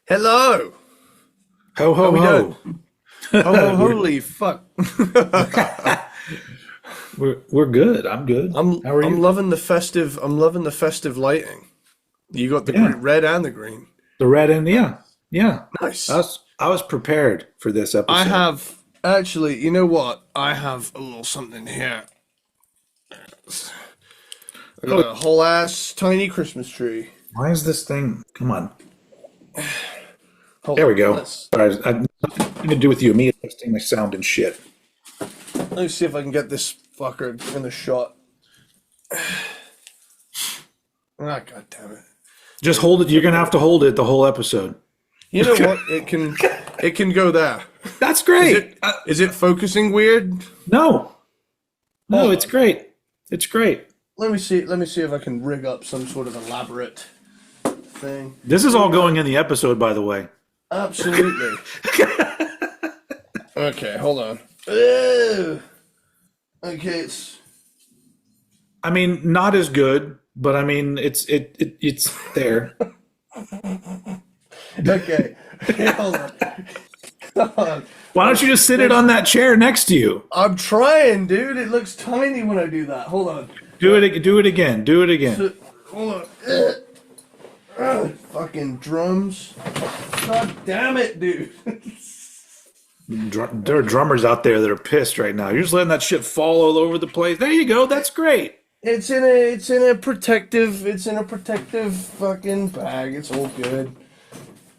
Hello. Ho ho ho. Holy fuck. We're good. I'm good. How are you? I'm loving the festive. I'm loving the festive lighting. You got the red and the green. The red and yeah. Nice. I was prepared for this episode. I have actually. You know what? I have a little something here. I got a whole ass tiny Christmas tree. Why is this thing? Come on. Hold There we on, go. let's- All right, nothing to do with you. Me adjusting my sound and shit. Let me see if I can get this fucker in the shot. Ah, god damn it. Just hold it. You're gonna have to hold it the whole episode. You know what? It can go there. That's great. Is it focusing weird? No, Hold it's on. great. It's great. Let me see if I can rig up some sort of elaborate thing. This is all going in the episode, by the way. Absolutely. Okay, hold on. Ew. Okay, it's I mean, not as good, but I mean, it's there. okay. Hold on. Hold on. Why don't you just sit it on that chair next to you? I'm trying, dude. It looks tiny when I do that. Hold on. Do it again. Do it again. Hold on. Fucking drums. God damn it, dude. There are drummers out there that are pissed right now. You're just letting that shit fall all over the place. There you go. That's great. It's in a protective fucking bag. It's all good.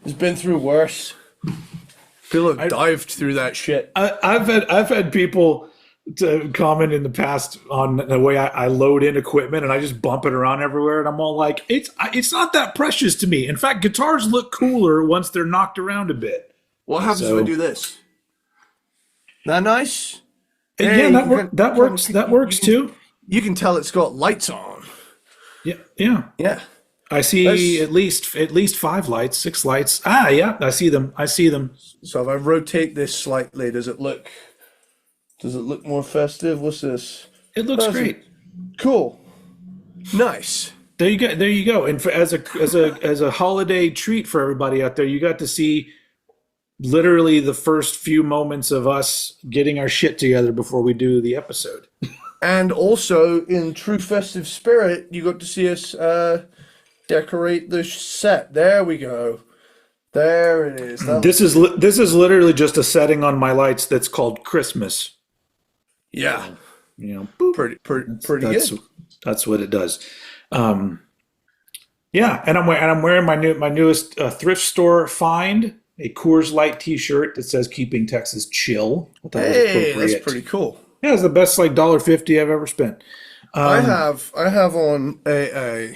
It's been through worse. People have dived through that shit. I've had people to comment in the past on the way I load in equipment and I just bump it around everywhere, and I'm all like, it's not that precious to me. In fact, guitars look cooler once they're knocked around a bit. What happens if I do this? That nice? And Hey, yeah, that works too. You can tell it's got lights on. Yeah. Yeah. I see at least 5 lights, 6 lights. Ah, yeah, I see them. So if I rotate this slightly, does it look more festive? What's this? It looks great. Cool. Nice. There you go. And as a holiday treat for everybody out there, you got to see literally the first few moments of us getting our shit together before we do the episode. And also, in true festive spirit, you got to see us decorate the set. There we go. There it is. This is literally just a setting on my lights that's called Christmas. Yeah. You know, boop. Pretty good. That's what it does. Yeah, and I'm wearing my newest thrift store find, a Coors Light T-shirt that says "Keeping Texas Chill." I thought it was Hey, appropriate. that's pretty cool. Yeah, it's the best like $1.50 I've ever spent. I have on AA.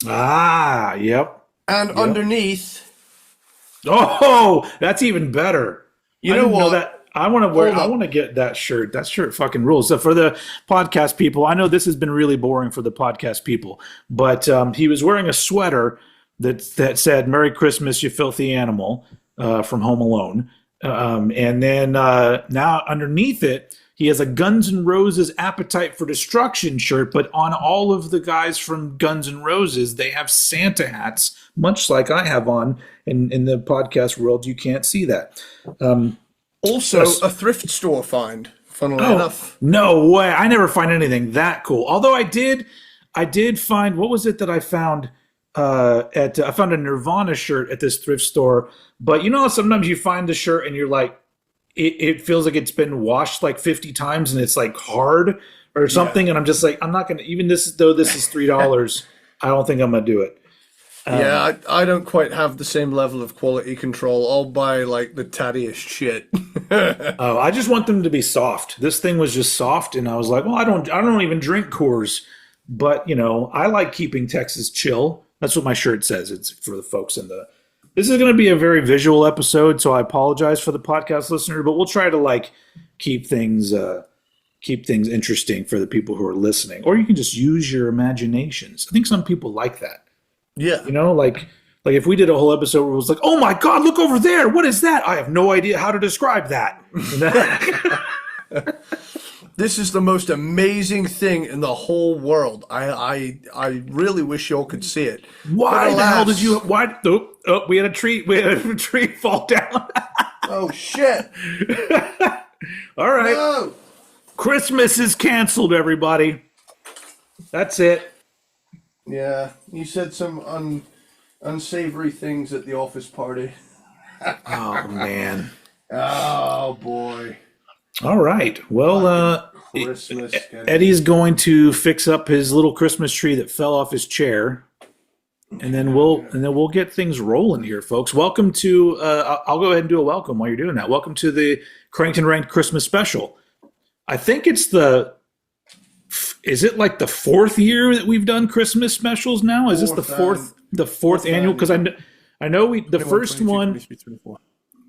Ah, yep. And underneath, Oh, that's even better. You I know didn't what? that. I want to wear. Hold I up. want to get that shirt. That shirt fucking rules. So for the podcast people, I know this has been really boring for the podcast people, but he was wearing a sweater that said "Merry Christmas, you filthy animal" from Home Alone, and then now underneath it, he has a Guns N' Roses "Appetite for Destruction" shirt. But on all of the guys from Guns N' Roses, they have Santa hats, much like I have on. In the podcast world, you can't see that. also Yes. a thrift store find, funnily enough. No way. I never find anything that cool. Although I did find, what was it that I found I found a Nirvana shirt at this thrift store. But you know, sometimes you find the shirt and you're like, it feels like it's been washed like 50 times and it's like hard or something. And I'm just like, I'm not going to, even this is $3, I don't think I'm going to do it. Yeah, I don't quite have the same level of quality control. I'll buy like the tattiest shit. Oh, I just want them to be soft. This thing was just soft, and I was like, well, I don't even drink Coors, but you know, I like keeping Texas chill. That's what my shirt says. It's for the folks in the. This is going to be a very visual episode, so I apologize for the podcast listener, but we'll try to like keep things keep things interesting for the people who are listening. Or you can just use your imaginations. I think some people like that. Yeah. You know, like if we did a whole episode where it was like, oh my God, look over there. What is that? I have no idea how to describe that. This is the most amazing thing in the whole world. I really wish y'all could see it. Why the hell did you? Why? Oh, we had a tree fall down. Oh shit! All right, No! Christmas is canceled. Everybody, that's it. Yeah, you said some unsavory things at the office party. Oh man. Oh boy. All right. Well, Christmas. Eddie's going to fix up his little Christmas tree that fell off his chair, and then we'll get things rolling here, folks. Welcome to. I'll go ahead and do a welcome while you're doing that. Welcome to the Crankton Ranked Christmas Special. I think it's Is it like the fourth year that we've done Christmas specials now? Is this the fourth annual? Because I know the first one.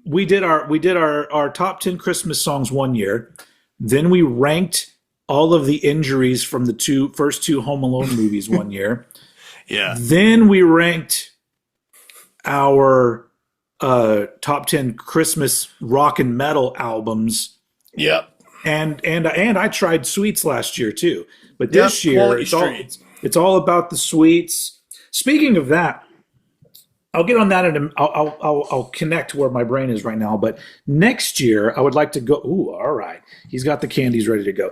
We did our top 10 Christmas songs one year. Then we ranked all of the injuries from the first two Home Alone movies one year. Yeah. Then we ranked our top 10 Christmas rock and metal albums. Yep. And I tried sweets last year too. But this year it's all about the sweets. Speaking of that, I'll get on that and I'll connect where my brain is right now. But next year, I would like to go. Ooh, all right. He's got the candies ready to go.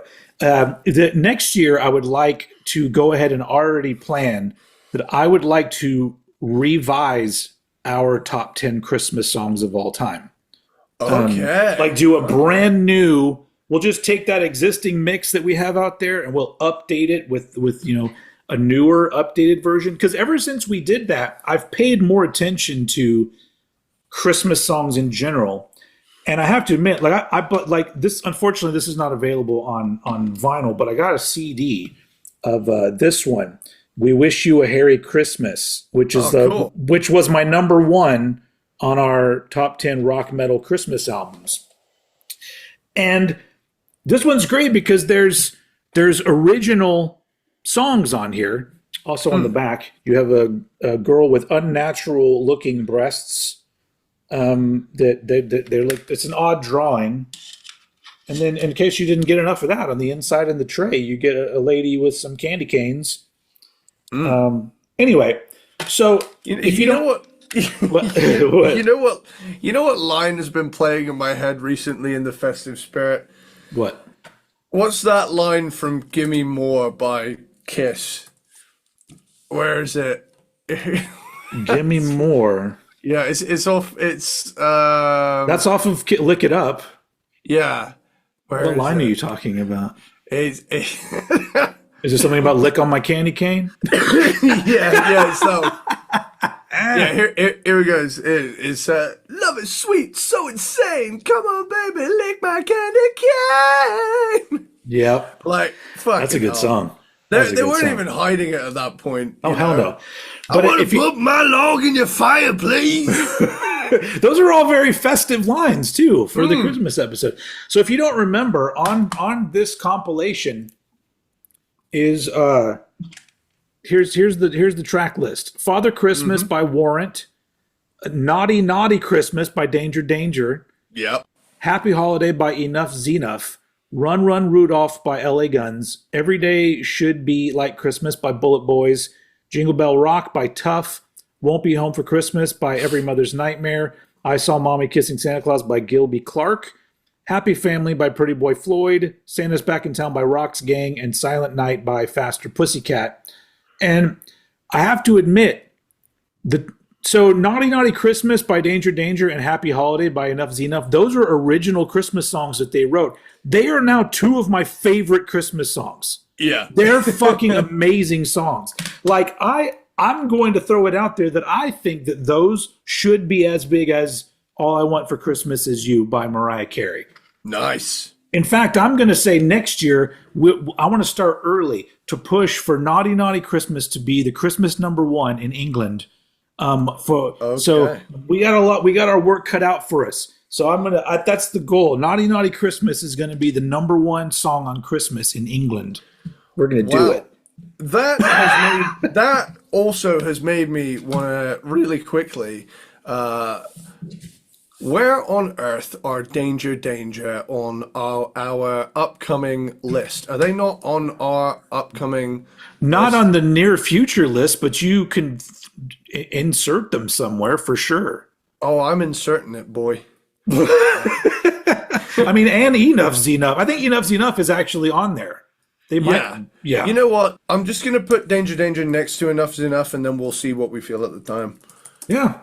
Next year, I would like to go ahead and already plan that I would like to revise our top 10 Christmas songs of all time. Okay. Like do a brand new. We'll just take that existing mix that we have out there and we'll update it with a newer, updated version. Because ever since we did that, I've paid more attention to Christmas songs in general. And I have to admit, but this. Unfortunately, this is not available on vinyl. But I got a CD of this one. "We Wish You a Merry Christmas," which is cool. which was my number one on our top 10 rock metal Christmas albums. And this one's great because there's original songs on here. Also on the back, you have a girl with unnatural looking breasts. They're like, it's an odd drawing. And then in case you didn't get enough of that, on the inside in the tray, you get a lady with some candy canes. Anyway, so if you know what, what? You know what line has been playing in my head recently in the festive spirit? What? What's that line from "Gimme More" by Kiss? Where is it? Gimme More. Yeah, it's off. It's that's off of Lick It Up. Yeah. What line are you talking about? Is there something about lick on my candy cane? yeah. So yeah, here it goes. It's love is sweet, so insane. Come on, baby, lick my candy cane. Yep. Like, fuck. That's a good song. They weren't even hiding it at that point. Oh, hell no. But I want to put my log in your fire, please. Those are all very festive lines, too, for the Christmas episode. So if you don't remember, on this compilation is here's the track list. Father Christmas by Warrant, Naughty Naughty Christmas by Danger Danger. Yep. Happy Holiday by Enough Zenuff. Run Run Rudolph by LA Guns. Every Day Should Be Like Christmas by Bullet Boys. Jingle Bell Rock by Tough. Won't Be Home for Christmas by Every Mother's Nightmare. I Saw Mommy Kissing Santa Claus by Gilby Clarke. Happy Family by Pretty Boy Floyd. Santa's Back in Town by Rock's Gang. And Silent Night by Faster Pussycat. And I have to admit, so Naughty Naughty Christmas by Danger Danger and Happy Holiday by Enough Zenuff, those are original Christmas songs that they wrote. They are now two of my favorite Christmas songs. Yeah. They're fucking amazing songs. Like, I'm going to throw it out there that I think that those should be as big as All I Want for Christmas Is You by Mariah Carey. Nice. In fact, I'm going to say next year, I want to start early to push for Naughty Naughty Christmas to be the Christmas number one in England. So we got our work cut out for us. So that's the goal. Naughty Naughty Christmas is gonna be the #1 song on Christmas in England. We're gonna do it. That also has made me want to really quickly. Where on earth are Danger Danger on our upcoming list? Are they not on our upcoming Not list? on the near future list, but you can insert them somewhere for sure. Oh, I'm inserting it, boy. I mean, and Enough's Enough. I think Enough's Enough is actually on there. They might. Yeah. You know what? I'm just going to put Danger Danger next to Enough's Enough, and then we'll see what we feel at the time. Yeah.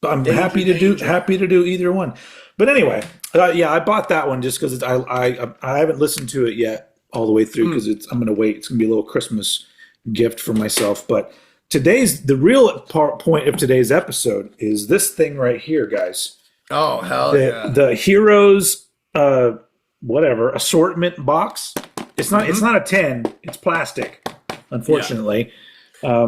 I'm happy to do either one. But anyway, I bought that one just because I haven't listened to it yet all the way through because I'm going to wait. It's going to be a little Christmas gift for myself. But the real point of today's episode is this thing right here, guys. Oh, hell yeah. The Heroes, assortment box. It's not a 10. It's plastic, unfortunately. Yeah.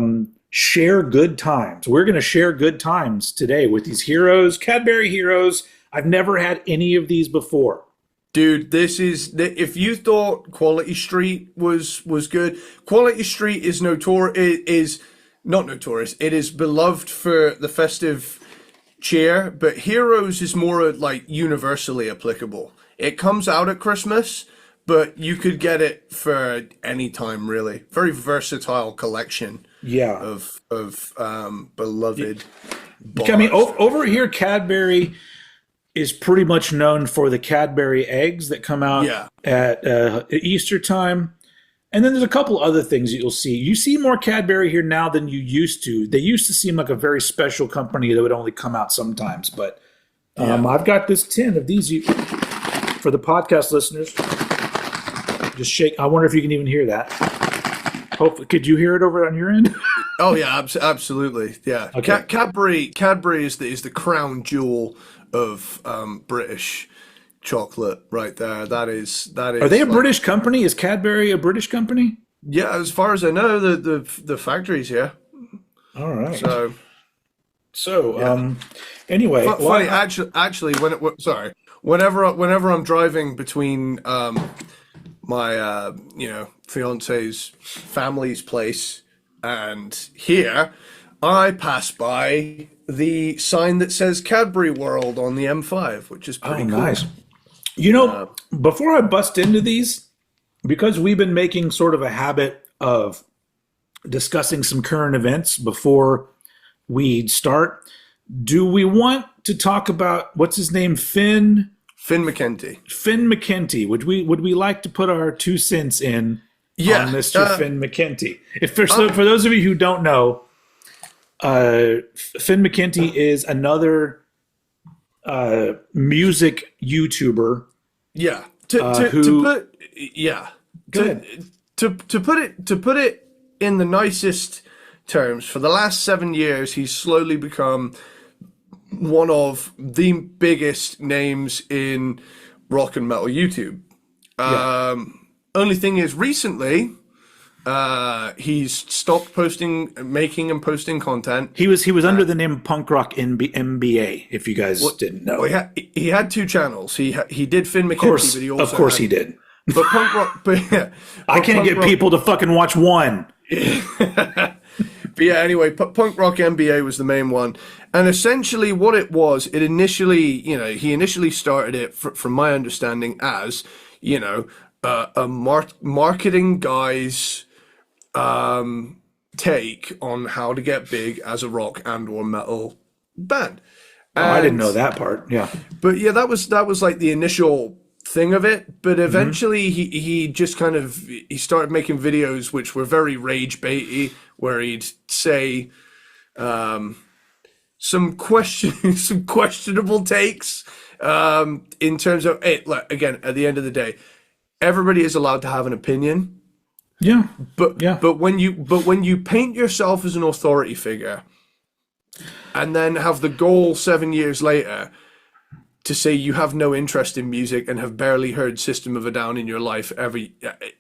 Share good times. We're going to share good times today with these Heroes, Cadbury Heroes. I've never had any of these before. Dude, if you thought Quality Street was good, Quality Street is not notorious. It is beloved for the festive cheer, but Heroes is more like universally applicable. It comes out at Christmas, but you could get it for any time, really. Very versatile collection. Yeah. Of beloved bars. I mean, over here, Cadbury is pretty much known for the Cadbury eggs that come out at Easter time. And then there's a couple other things that you'll see. You see more Cadbury here now than you used to. They used to seem like a very special company that would only come out sometimes. But I've got this tin of these for the podcast listeners. Just shake. I wonder if you can even hear that. Hopefully, could you hear it over on your end? Oh yeah, absolutely. Yeah. Okay. Cadbury is the crown jewel of British chocolate right there. That is. Are they a British company? Is Cadbury a British company? Yeah, as far as I know, the factory's here. All right. So anyway, funny. Actually, whenever I'm driving between my fiance's family's place and here, I pass by the sign that says Cadbury World on the M5, which is pretty cool. Nice. Before I bust into these, because we've been making sort of a habit of discussing some current events before we start, do we want to talk about what's his name, Finn McKenty. Finn McKenty. Would we like to put our 2 cents in on Mr. Finn McKenty? For those of you who don't know, Finn McKenty is another music YouTuber. Yeah. To put it in the nicest terms, for the last 7 years, he's slowly become one of the biggest names in rock and metal YouTube. Only thing is, recently, he's stopped making and posting content. He was under the name Punk Rock MBA. If you guys didn't know, well, he had 2 channels. He did Finn McKenty, but he also he did. But Punk Rock, I can't get people to fucking watch one. But yeah, anyway, Punk Rock MBA was the main one. And essentially what it was, he initially started it, from my understanding, as, a marketing guy's take on how to get big as a rock and or metal band. I didn't know that part. Yeah. But yeah, that was like the initial thing of it, but eventually he just kind of he started making videos which were very rage baity, where he'd say some questionable takes in terms of again, at the end of the day, everybody is allowed to have an opinion. Yeah. But when you paint yourself as an authority figure and then have the goal 7 years later to say you have no interest in music and have barely heard System of a Down in your life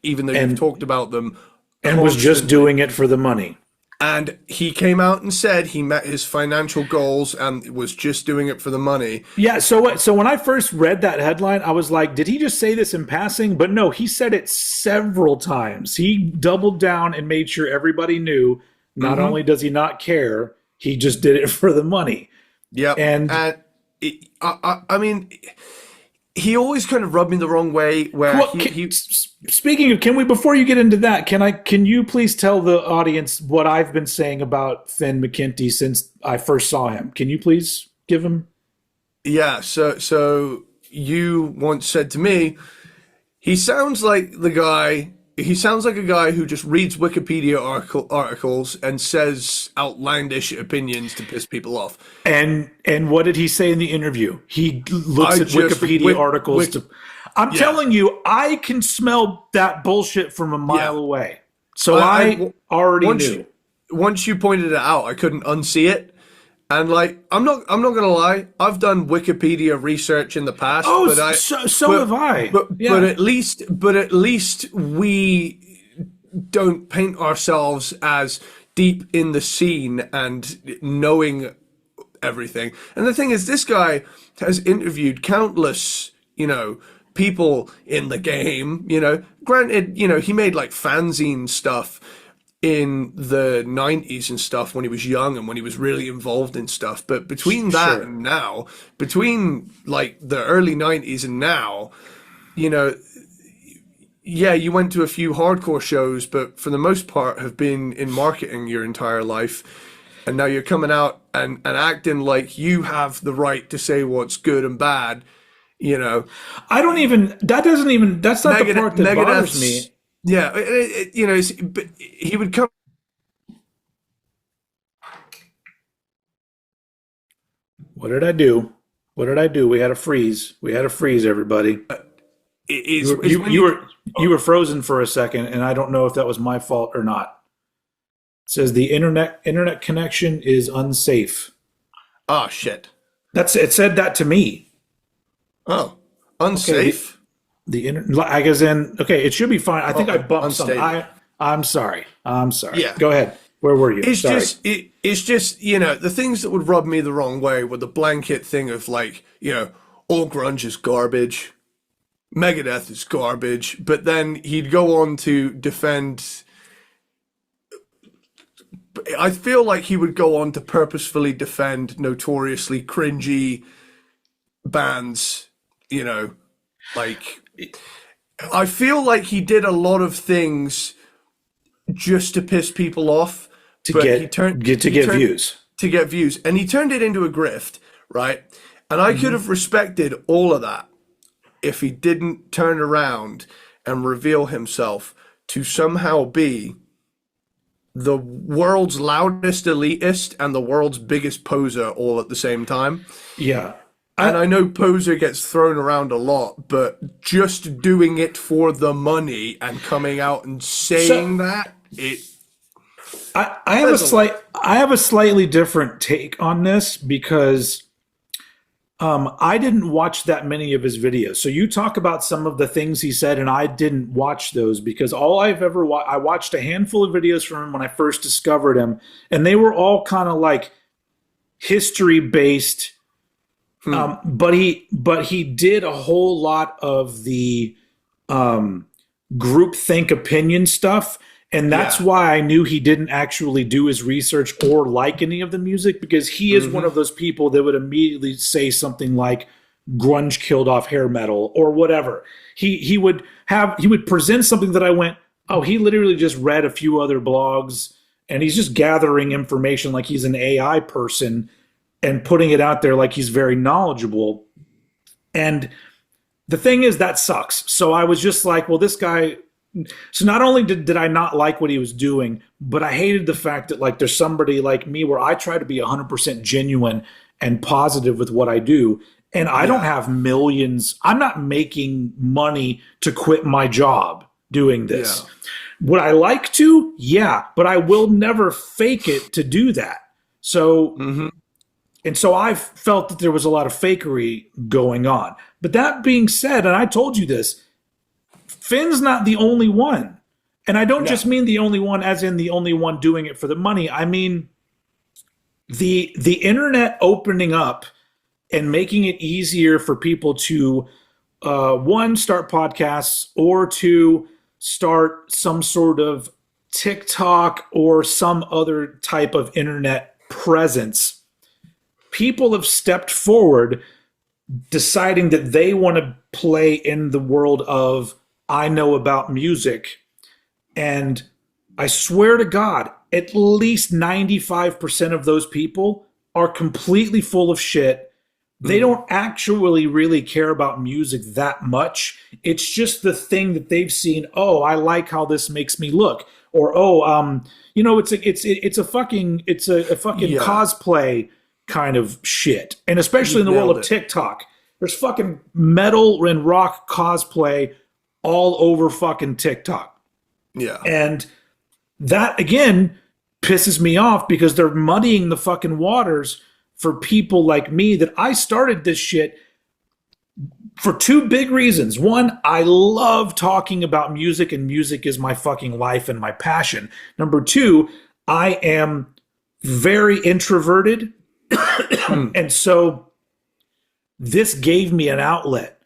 even though you've talked about them and was just doing it for the money. And he came out and said he met his financial goals and was just doing it for the money. Yeah, so when I first read that headline, I was like, did he just say this in passing? But no, he said it several times. He doubled down and made sure everybody knew not only does he not care, he just did it for the money. Yep. And I mean, he always kind of rubbed me the wrong way. Where speaking of, can we, before you get into that, can you please tell the audience what I've been saying about Finn McKenty since I first saw him? Can you please give him? Yeah. So you once said to me, he sounds like the guy. He sounds like a guy who just reads Wikipedia articles and says outlandish opinions to piss people off. And what did he say in the interview? He looks at Wikipedia articles. I'm telling you, I can smell that bullshit from a mile away. So I already knew. Once you pointed it out, I couldn't unsee it. And like, I'm not gonna lie. I've done Wikipedia research in the past. Oh, but so have I. But at least we don't paint ourselves as deep in the scene and knowing everything. And the thing is, this guy has interviewed countless, people in the game. Granted, he made like fanzine stuff in the 90s and stuff when he was young and when he was really involved in stuff. But between that and now, between like the early 90s and now, yeah, you went to a few hardcore shows, but for the most part have been in marketing your entire life. And now you're coming out and acting like you have the right to say what's good and bad, I don't even, that's not the part that bothers me. Yeah, but he would come. What did I do? We had a freeze. Everybody. You were frozen for a second, and I don't know if that was my fault or not. It says the internet connection is unsafe. Oh shit! It said that to me. Oh, unsafe. Okay, I guess it should be fine. I think I bumped something. I'm sorry. Yeah. Go ahead. Where were you? It's just the things that would rub me the wrong way were the blanket thing of like, all grunge is garbage, Megadeth is garbage, but then he'd go on to defend. I feel like he would go on to purposefully defend notoriously cringy bands, like. I feel like he did a lot of things just to piss people off, to get views. To get views, and he turned it into a grift, right? And I could have respected all of that if he didn't turn around and reveal himself to somehow be the world's loudest elitist and the world's biggest poser all at the same time. Yeah. And I know poser gets thrown around a lot, but just doing it for the money and coming out and saying I have a slightly different take on this because I didn't watch that many of his videos. So you talk about some of the things he said, and I didn't watch those because all I've ever I watched a handful of videos from him when I first discovered him, and they were all kind of like history based. But he did a whole lot of the groupthink opinion stuff, and that's why I knew he didn't actually do his research or like any of the music, because he is one of those people that would immediately say something like grunge killed off hair metal or whatever. He would present something that I went, oh, he literally just read a few other blogs and he's just gathering information like he's an AI person and putting it out there like he's very knowledgeable. And the thing is, that sucks. So I was just like, well, this guy. So not only did I not like what he was doing, but I hated the fact that like there's somebody like me where I try to be 100% genuine and positive with what I do. And I don't have millions. I'm not making money to quit my job doing this. Yeah. Would I like to? Yeah, but I will never fake it to do that. So And so I felt that there was a lot of fakery going on. But that being said, and I told you this, Finn's not the only one. And I don't Yeah. just mean the only one as in the only one doing it for the money. I mean the internet opening up and making it easier for people to one, start podcasts, or two, start some sort of TikTok or some other type of internet presence. People have stepped forward deciding that they want to play in the world of I know about music. And I swear to God, at least 95% of those people are completely full of shit. They don't actually really care about music that much. It's just the thing that they've seen. Oh, I like how this makes me look, or it's a fucking Yeah. cosplay kind of shit. And especially in You've the world nailed of it. TikTok, there's fucking metal and rock cosplay all over fucking TikTok. Yeah. And that again pisses me off because they're muddying the fucking waters for people like me that I started this shit for two big reasons. One, I love talking about music and music is my fucking life and my passion. Number two, I am very introverted. And so this gave me an outlet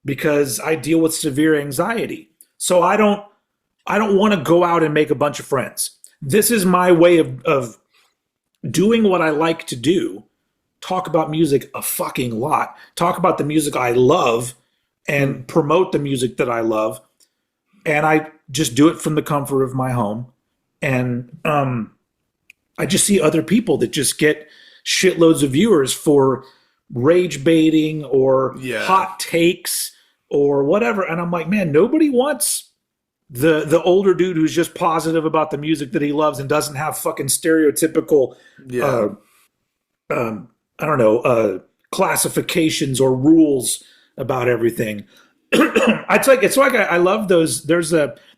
because I deal with severe anxiety. So I don't want to go out and make a bunch of friends. This is my way of doing what I like to do. Talk about music a fucking lot. Talk about the music I love and promote the music that I love. And I just do it from the comfort of my home. And I just see other people that just get shitloads of viewers for rage baiting or Yeah. hot takes or whatever. And I'm like, man, nobody wants the older dude who's just positive about the music that he loves and doesn't have fucking stereotypical Yeah. I don't know, classifications or rules about everything. It's like I love those. There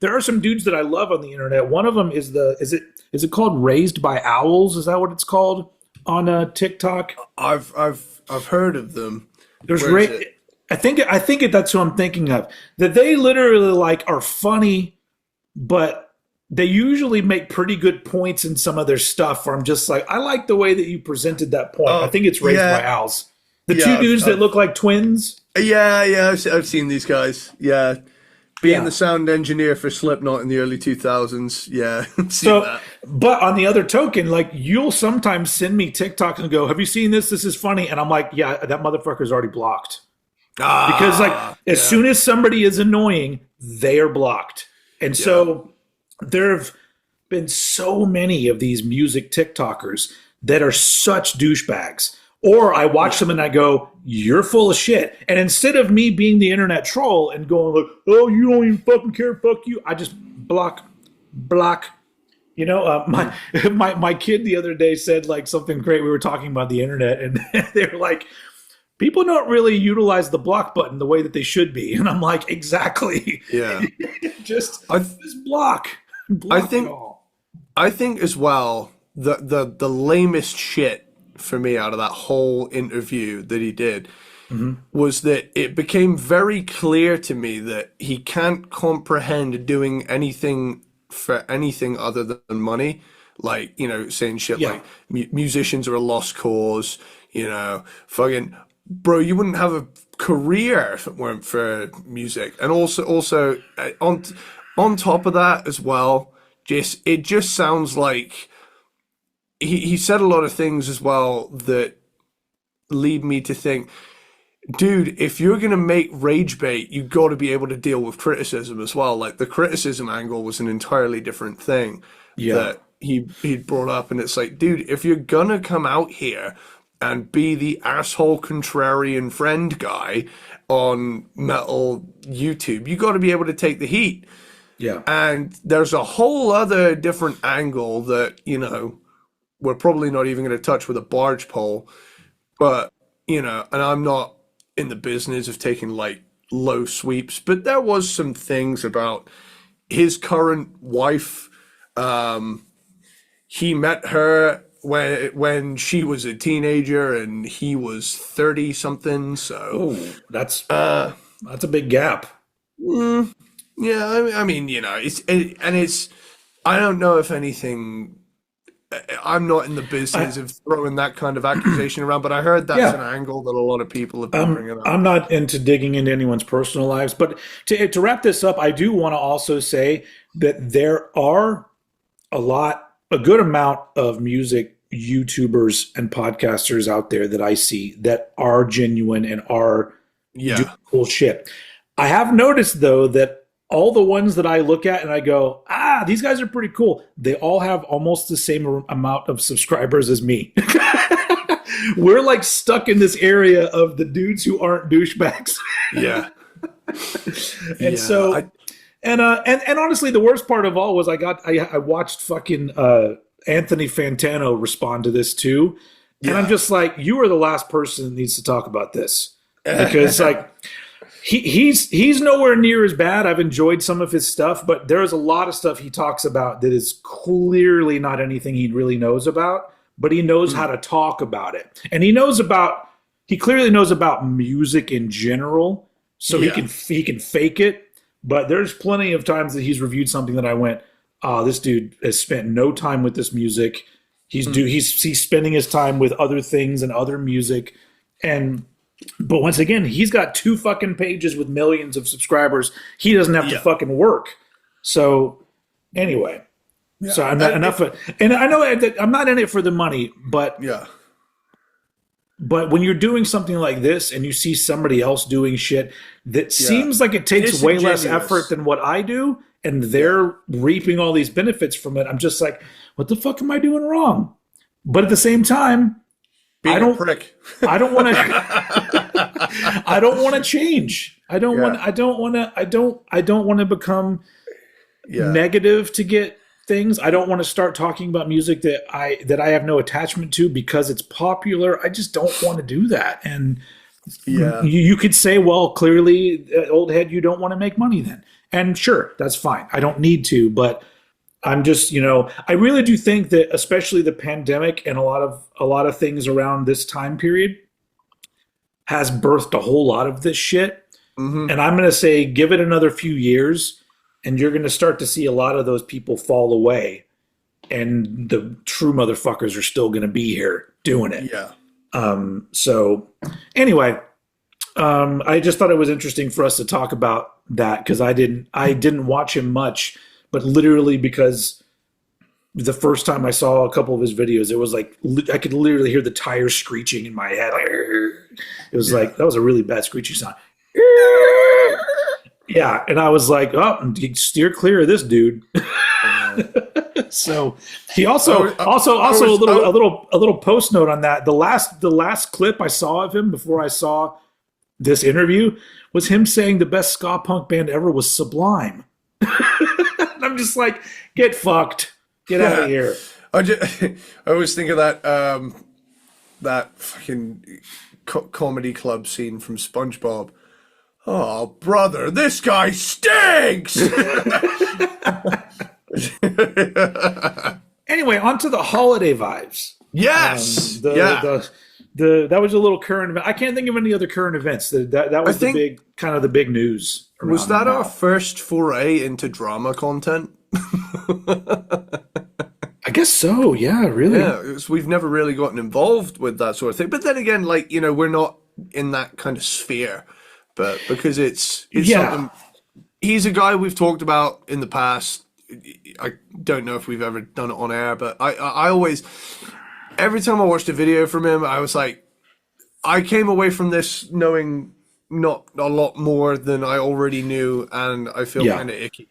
are some dudes that I love on the internet. One of them is is it called Raised by Owls? Is that what it's called on TikTok? I've heard of them. There's Where is it? I think that's who I'm thinking of. That they literally like are funny, but they usually make pretty good points in some of their stuff where I'm just like, I like the way that you presented that point. I think it's Raised yeah. by Owls. The Yeah, two I've- dudes that I've- look like twins. Yeah. I've seen these guys. Yeah. Being Yeah. the sound engineer for Slipknot in the early 2000s. Yeah. I've seen So, that. but on the other token, like you'll sometimes send me TikToks and go, "Have you seen this? This is funny." And I'm like, "Yeah, that motherfucker's already blocked." Because as soon as somebody is annoying, they are blocked. And so there have been so many of these music TikTokers that are such douchebags. Or I watch them and I go, "You're full of shit." And instead of me being the internet troll and going like, "Oh, you don't even fucking care, fuck you," I just block. You know, my kid the other day said like something great. We were talking about the internet, and they were like, "People don't really utilize the block button the way that they should be." And I'm like, exactly. Yeah. just I- just block. I think- it all. I think as well, the lamest shit for me out of that whole interview that he did was that it became very clear to me that he can't comprehend doing anything for anything other than money. Like, saying shit Yeah. like musicians are a lost cause, fucking, bro, you wouldn't have a career if it weren't for music. And also on top of that as well, it just sounds like he said a lot of things as well that lead me to think, dude, if you're gonna make rage bait, you got to be able to deal with criticism as well. Like the criticism angle was an entirely different thing that he'd brought up, and it's like, dude, if you're gonna come out here and be the asshole contrarian friend guy on metal YouTube, you got to be able to take the heat. Yeah. And there's a whole other different angle that, we're probably not even going to touch with a barge pole. But, and I'm not in the business of taking like low sweeps, but there was some things about his current wife. He met her when she was a teenager and he was 30 something. So Oh, that's a big gap. Yeah, I mean, it's. I don't know if anything. I'm not in the business of throwing that kind of accusation around, but I heard that's an Yeah. angle that a lot of people have been bringing up. I'm not into digging into anyone's personal lives, but to wrap this up, I do want to also say that there are a good amount of music YouTubers and podcasters out there that I see that are genuine and are doing Yeah, cool shit. I have noticed though that all the ones that I look at and I go, these guys are pretty cool. They all have almost the same amount of subscribers as me. We're like stuck in this area of the dudes who aren't douchebags. yeah, And so, and honestly, the worst part of all was I watched fucking Anthony Fantano respond to this too, and I'm just like, you are the last person that needs to talk about this because like he's nowhere near as bad. I've enjoyed some of his stuff, but there's a lot of stuff he talks about that is clearly not anything he really knows about, but he knows how to talk about it, and he clearly knows about music in general, so he can fake it. But there's plenty of times that he's reviewed something that I went, this dude has spent no time with this music. He's spending his time with other things and other music. But once again, he's got 2 fucking pages with millions of subscribers. He doesn't have to fucking work. So anyway, so I'm not enough. And I know that I'm not in it for the money, but But when you're doing something like this and you see somebody else doing shit that seems like it takes way less effort than what I do, and they're reaping all these benefits from it, I'm just like, what the fuck am I doing wrong? But at the same time, I don't want to. I don't want to change. I don't want to become negative to get things. I don't want to start talking about music that I have no attachment to because it's popular. I just don't want to do that. And you could say, well, clearly, old head, you don't want to make money then. And sure, that's fine. I don't need to, but I'm just, I really do think that especially the pandemic and a lot of things around this time period has birthed a whole lot of this shit. Mm-hmm. And I'm going to say, give it another few years and you're going to start to see a lot of those people fall away. And the true motherfuckers are still going to be here doing it. Yeah. So anyway, I just thought it was interesting for us to talk about that because I didn't watch him much, but literally because the first time I saw a couple of his videos, it was like I could literally hear the tires screeching in my head. It was like that was a really bad screechy sound. Yeah, and I was like, "Oh, steer clear of this dude." So he also a little post note on that. The last clip I saw of him before I saw this interview was him saying the best ska punk band ever was Sublime. And I'm just like, get fucked, get out of here. I always think of that fucking comedy club scene from SpongeBob. Oh, brother, this guy stinks! Anyway, on to the holiday vibes. Yes! That was a little current event. I can't think of any other current events. That was the big news. Was that our first foray into drama content? I guess so, yeah, really. Yeah, we've never really gotten involved with that sort of thing. But then again, we're not in that kind of sphere. But because it's something, he's a guy we've talked about in the past. I don't know if we've ever done it on air, but I always, every time I watched a video from him, I was like, I came away from this knowing not a lot more than I already knew, and I feel kind of icky.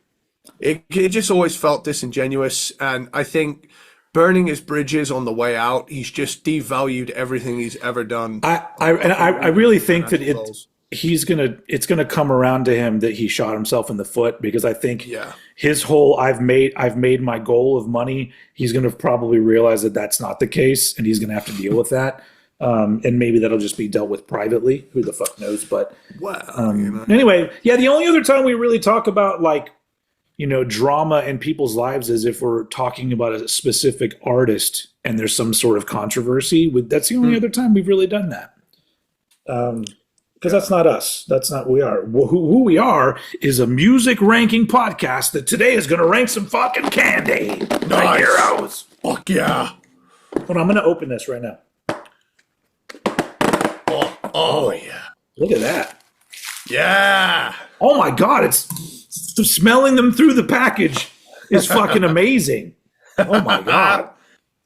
It just always felt disingenuous, and I think burning his bridges on the way out, he's just devalued everything he's ever done. I really think that it's gonna come around to him that he shot himself in the foot, because I think his whole I've made my goal of money, he's gonna probably realize that that's not the case, and he's gonna have to deal with that. And maybe that'll just be dealt with privately. Who the fuck knows? But anyway, the only other time we really talk about drama in people's lives is if we're talking about a specific artist and there's some sort of controversy. That's the only other time we've really done that. Because that's not us. That's not who we are. Who we are is a music ranking podcast that today is going to rank some fucking candy. Nice. Heroes. Fuck yeah. Hold on, I'm going to open this right now. Oh yeah. Look at that. Yeah. Oh my God, it's smelling them through the package is fucking amazing. Oh my God.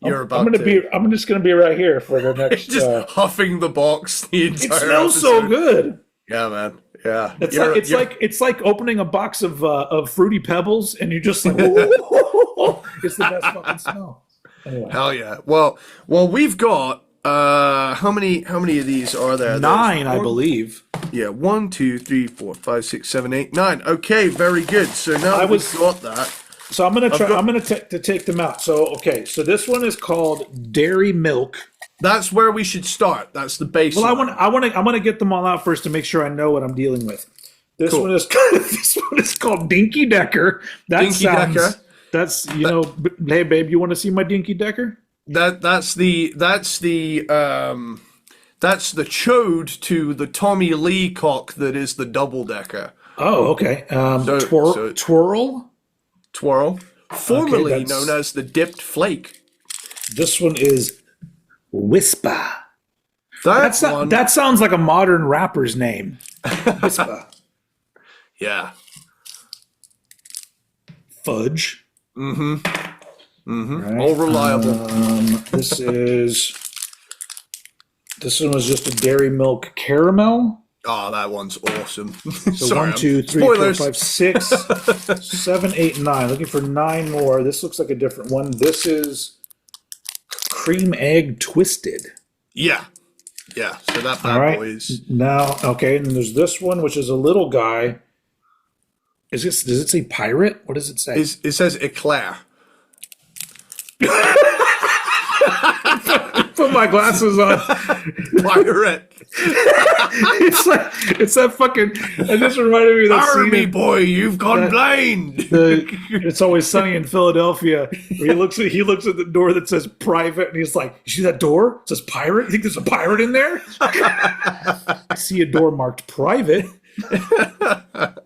You're about I'm just going to be right here for the next. just huffing the box the entire It smells episode. so good. Yeah, man. Yeah. It's like opening a box of Fruity Pebbles, and you're just like, ooh, it's the best fucking smell. Anyway. Hell yeah. Well, we've got how many of these are there? 9, I believe. Yeah, 1, 2, 3, 4, 5, 6, 7, 8, 9. Okay, very good. So now we've got that. So I'm gonna try. I'm gonna take them out. So so this one is called Dairy Milk. That's where we should start. That's the base. Well, I want to get them all out first to make sure I know what I'm dealing with. This one is called Dinky Decker. Decker. That's hey babe, you want to see my Dinky Decker? That's the chode to the Tommy Lee cock that is the double decker. Oh, okay. Twirl, formerly Okay, known as the dipped flake. This one is Whisper. That sounds like a modern rapper's name. Whisper. Yeah. Fudge. Mm-hmm. Right. All reliable. This one was just a Dairy Milk Caramel. Oh, that one's awesome. So Sorry, 1, 2, 3, 4, spoilers. 5, 6, 7, 8, 9. Looking for 9 more. This looks like a different one. This is Cream Egg Twisted. Yeah. So that bad All right. boy is. Now, okay, and then there's this one, which is a little guy. Does it say pirate? What does it say? It says eclair. Put my glasses on. Pirate. It's that fucking. It just reminded me of that Army scene. boy, you've gone blind. It's Always Sunny in Philadelphia. Where he looks at the door that says private, and he's like, "You see that door? It says pirate. You think there's a pirate in there?" I see a door marked private.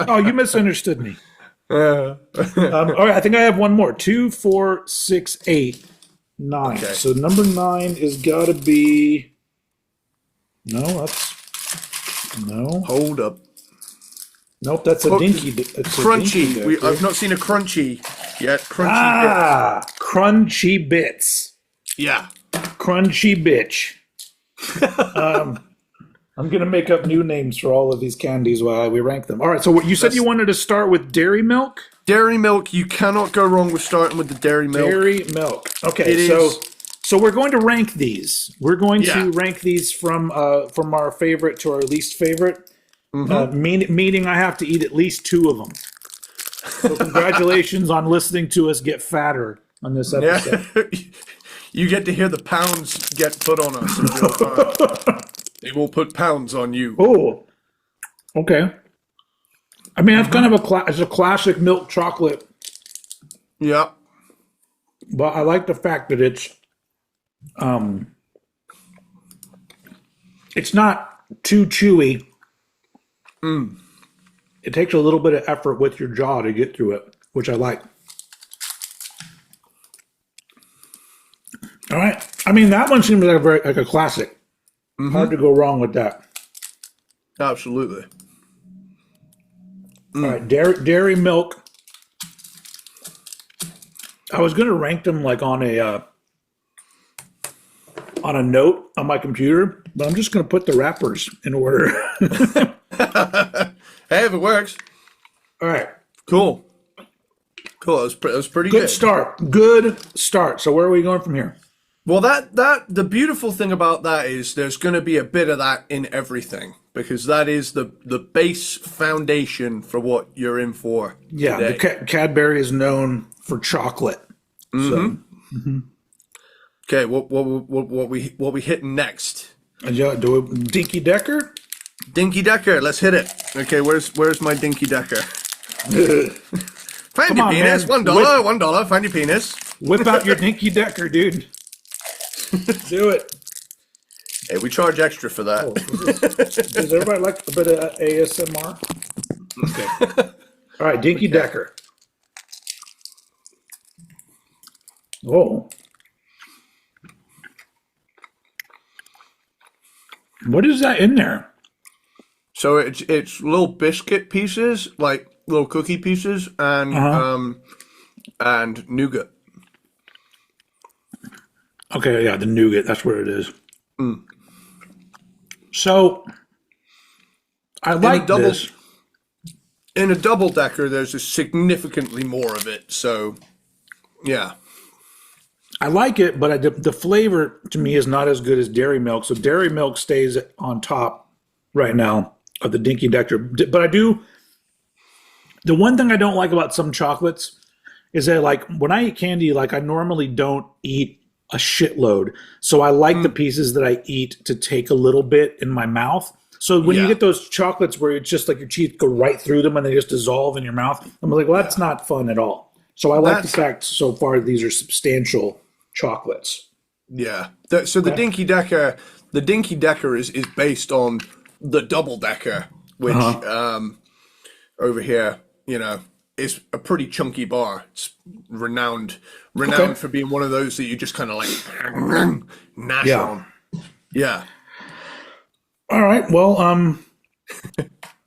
Oh, you misunderstood me. All right, I think I have one more. 2, 4, 6, 8, 9. Okay. So number 9 is got to be. No. Hold up. Nope, that's a dinky. Crunchy. I've not seen a crunchy yet. Crunchy bit. Crunchy bits. Yeah. Crunchy bitch. I'm going to make up new names for all of these candies while we rank them. All right, so what you said you wanted to start with Dairy Milk? Dairy Milk, you cannot go wrong with starting with the Dairy Milk. Dairy Milk. Okay, so we're going to rank these. We're going to rank these from our favorite to our least favorite, meaning I have to eat at least 2 of them. So congratulations on listening to us get fatter on this episode. Yeah. You get to hear the pounds get put on us. They will put pounds on you. Oh, okay. I mean, that's kind of it's a classic milk chocolate. Yeah. But I like the fact that it's not too chewy. It takes a little bit of effort with your jaw to get through it, which I like. All right. I mean, that one seems like a classic. Hard to go wrong with that. Absolutely. All right, Dairy Milk. I was going to rank them like on a note on my computer, but I'm just going to put the wrappers in order. Hey, if it works. All right. Cool. That was pretty good. Good start. So where are we going from here? Well, the beautiful thing about that is there's going to be a bit of that in everything, because that is the base foundation for what you're in for. Yeah, today. the Cadbury is known for chocolate. Okay, what we hitting next? Do a Dinky Decker? Dinky Decker, let's hit it. Okay, where's my Dinky Decker? Find your penis. Man. $1. Find your penis. Whip out your Dinky Decker, dude. Do it. Hey, we charge extra for that. Does everybody like a bit of ASMR? Okay. All right, Dinky Decker. Oh. What is that in there? So it's little biscuit pieces, like little cookie pieces, and nougat. Okay, yeah, the nougat. That's what it is. So I like this. In a double decker, there's a significantly more of it. So, yeah. I like it, but the flavor to me is not as good as dairy milk. So dairy milk stays on top right now of the Dinky Decker. But I do. The one thing I don't like about some chocolates is that, like, when I eat candy, like, I normally don't eat a shitload. So I like the pieces that I eat to take a little bit in my mouth. So when you get those chocolates where it's just like your teeth go right through them and they just dissolve in your mouth, I'm like, well, that's not fun at all. So I like the fact so far these are substantial chocolates. Yeah. So the Dinky Decker, is based on the double decker, which over here, is a pretty chunky bar. It's renowned for being one of those that you just kind of like gnash on. Yeah. All right. Well,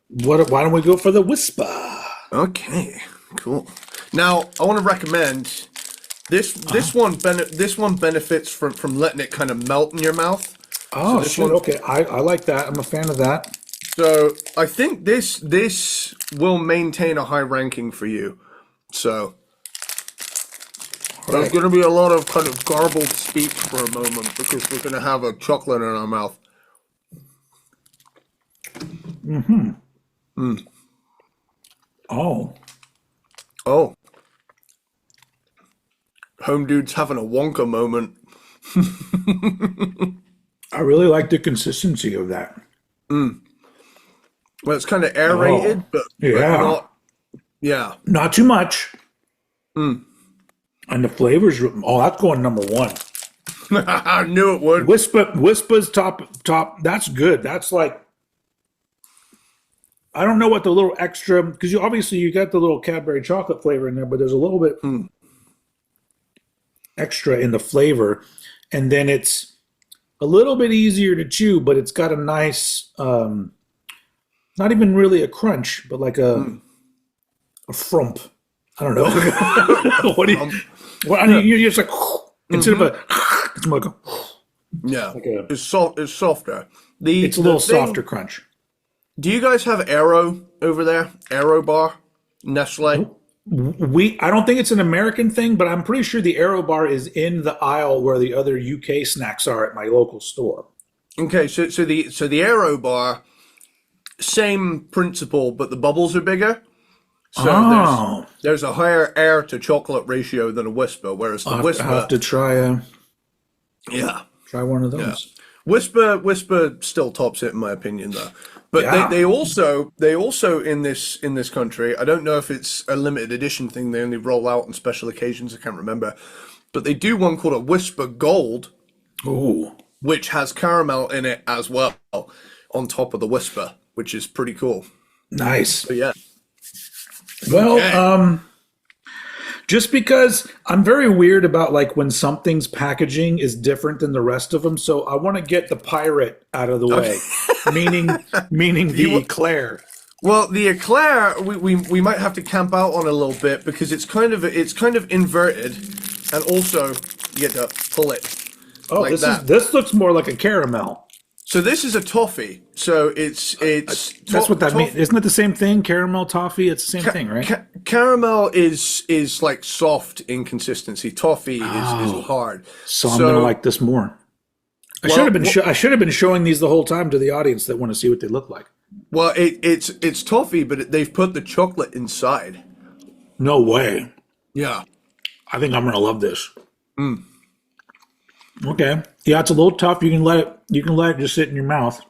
why don't we go for the Whisper? Okay. Cool. Now I want to recommend this. This one benefits from letting it kind of melt in your mouth. Oh, so okay. I like that. I'm a fan of that. So I think this will maintain a high ranking for you. So there's going to be a lot of kind of garbled speech for a moment because we're going to have a chocolate in our mouth. Oh. Home dude's having a Wonka moment. I really like the consistency of that. Well, it's kind of aerated, but not. Not too much. And the flavors, that's going number one. I knew it would. Whisper's top. That's good. That's like, I don't know what the little extra, because you got the little Cadbury chocolate flavor in there, but there's a little bit extra in the flavor. And then it's a little bit easier to chew, but it's got a nice, not even really a crunch, but like a frump. I don't know. What do you? Well, I mean, you're just like instead of it's more like it's softer. It's a little softer crunch. Do you guys have Aero over there? Aero bar, Nestle. I don't think it's an American thing, but I'm pretty sure the Aero bar is in the aisle where the other UK snacks are at my local store. Okay, so the Aero bar, same principle, but the bubbles are bigger. So there's a higher air to chocolate ratio than a Whisper, whereas the Whisper. I'll have to try try one of those. Yeah. Whisper still tops it in my opinion, though. But they also in this country, I don't know if it's a limited edition thing. They only roll out on special occasions. I can't remember, but they do one called a Whisper Gold, which has caramel in it as well on top of the Whisper, which is pretty cool. Nice. But yeah. Well, just because I'm very weird about like when something's packaging is different than the rest of them, so I want to get the pirate out of the way, meaning the eclair. Well, the eclair we might have to camp out on a little bit because it's kind of inverted, and also you get to pull it. Oh, like this looks more like a caramel. So this is a toffee. So it's that's what that means. Isn't it the same thing? Caramel, toffee, it's the same thing, right? Caramel is like soft in consistency. Toffee is hard. So I'm gonna like this more. I should have been showing these the whole time to the audience that want to see what they look like. Well, it's toffee, but they've put the chocolate inside. No way. Yeah. I think I'm gonna love this. Okay. Yeah, it's a little tough. You can let it just sit in your mouth.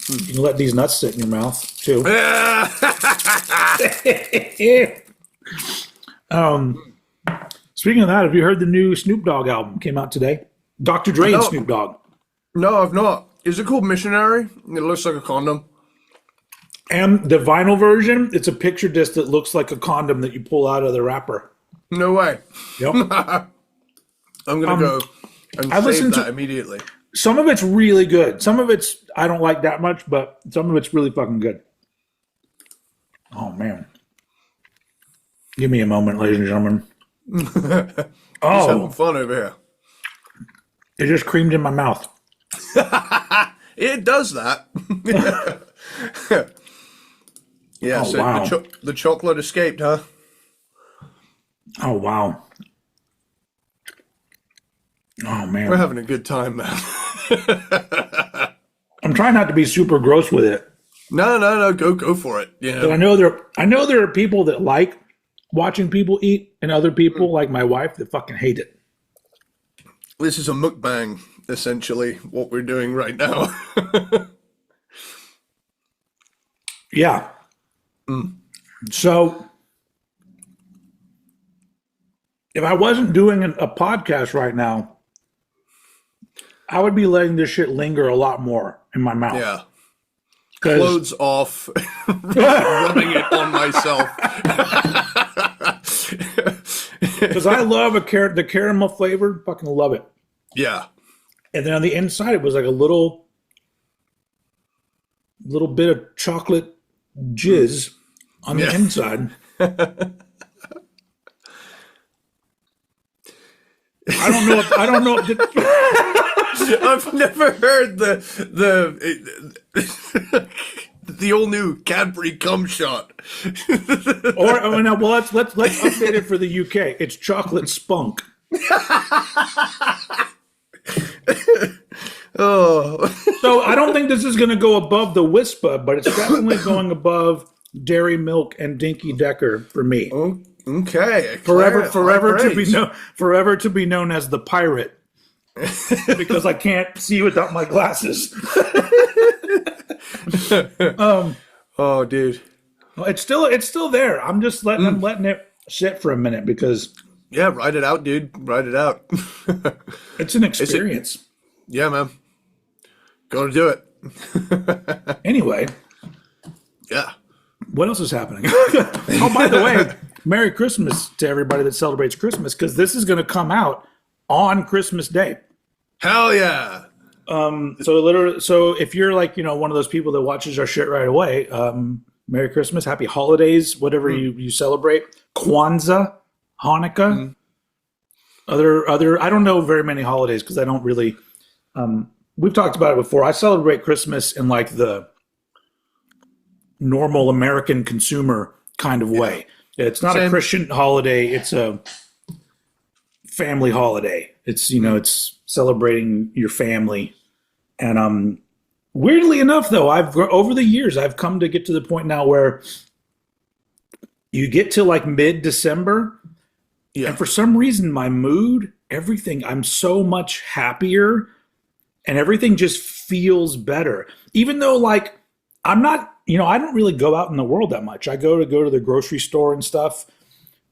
You can let these nuts sit in your mouth too. Yeah. Speaking of that, have you heard the new Snoop Dogg album came out today? Dr. Dre and No. Snoop Dogg. No, I've not. Is it called Missionary? It looks like a condom. And the vinyl version, it's a picture disc that looks like a condom that you pull out of the wrapper. No way. Yep. I'm going to go and I save listened that to- immediately. Some of it's really good. Some of it's I don't like that much, but some of it's really fucking good. Oh man. Give me a moment, ladies and gentlemen. Just Oh, having fun over here. it just creamed in my mouth. It does that. Yeah, Oh, so wow. the chocolate escaped, huh? Oh wow. Oh We're man. having a good time, man. I'm trying not to be super gross with it. No, go for it. You But know, I know there are people that like watching people eat and other people like my wife that fucking hate it. this is a mukbang, essentially, what we're doing right now. Yeah. So if I wasn't doing a podcast right now, I would be letting this shit linger a lot more in my mouth. Yeah. 'Cause- Clothes off, rubbing it on myself. Because I love the caramel flavor, fucking love it. Yeah. And then on the inside, it was like a little bit of chocolate jizz on the Yeah. inside. I don't know if I've never heard the all new Cadbury cum shot. well, let's update it for the UK. It's chocolate spunk. Oh. So I don't think this is going to go above the Wispa, but it's definitely going above Dairy Milk and Dinky Decker for me. Okay. Forever High praise. to be known as the pirate. Because I can't see without my glasses. Oh, dude. Well, it's still there. I'm just letting it sit for a minute because Yeah, write it out, dude. Write it out. it's an experience. Yeah, man. Gonna do it. Anyway, Yeah. what else is happening? Oh, by the way, Merry Christmas to everybody that celebrates Christmas because this is going to come out on Christmas Day. Hell yeah. So if you're like, one of those people that watches our shit right away, Merry Christmas, Happy Holidays, whatever you celebrate, Kwanzaa, Hanukkah, other. I don't know very many holidays because I don't really. We've talked about it before. I celebrate Christmas in like the normal American consumer kind of way. It's not a Christian holiday. It's a family holiday. It's, it's celebrating your family. And weirdly enough, though, over the years, I've come to get to the point now where you get to like mid-December, and for some reason, my mood, everything, I'm so much happier, and everything just feels better. Even though, like, I'm not, I don't really go out in the world that much. I go to the grocery store and stuff,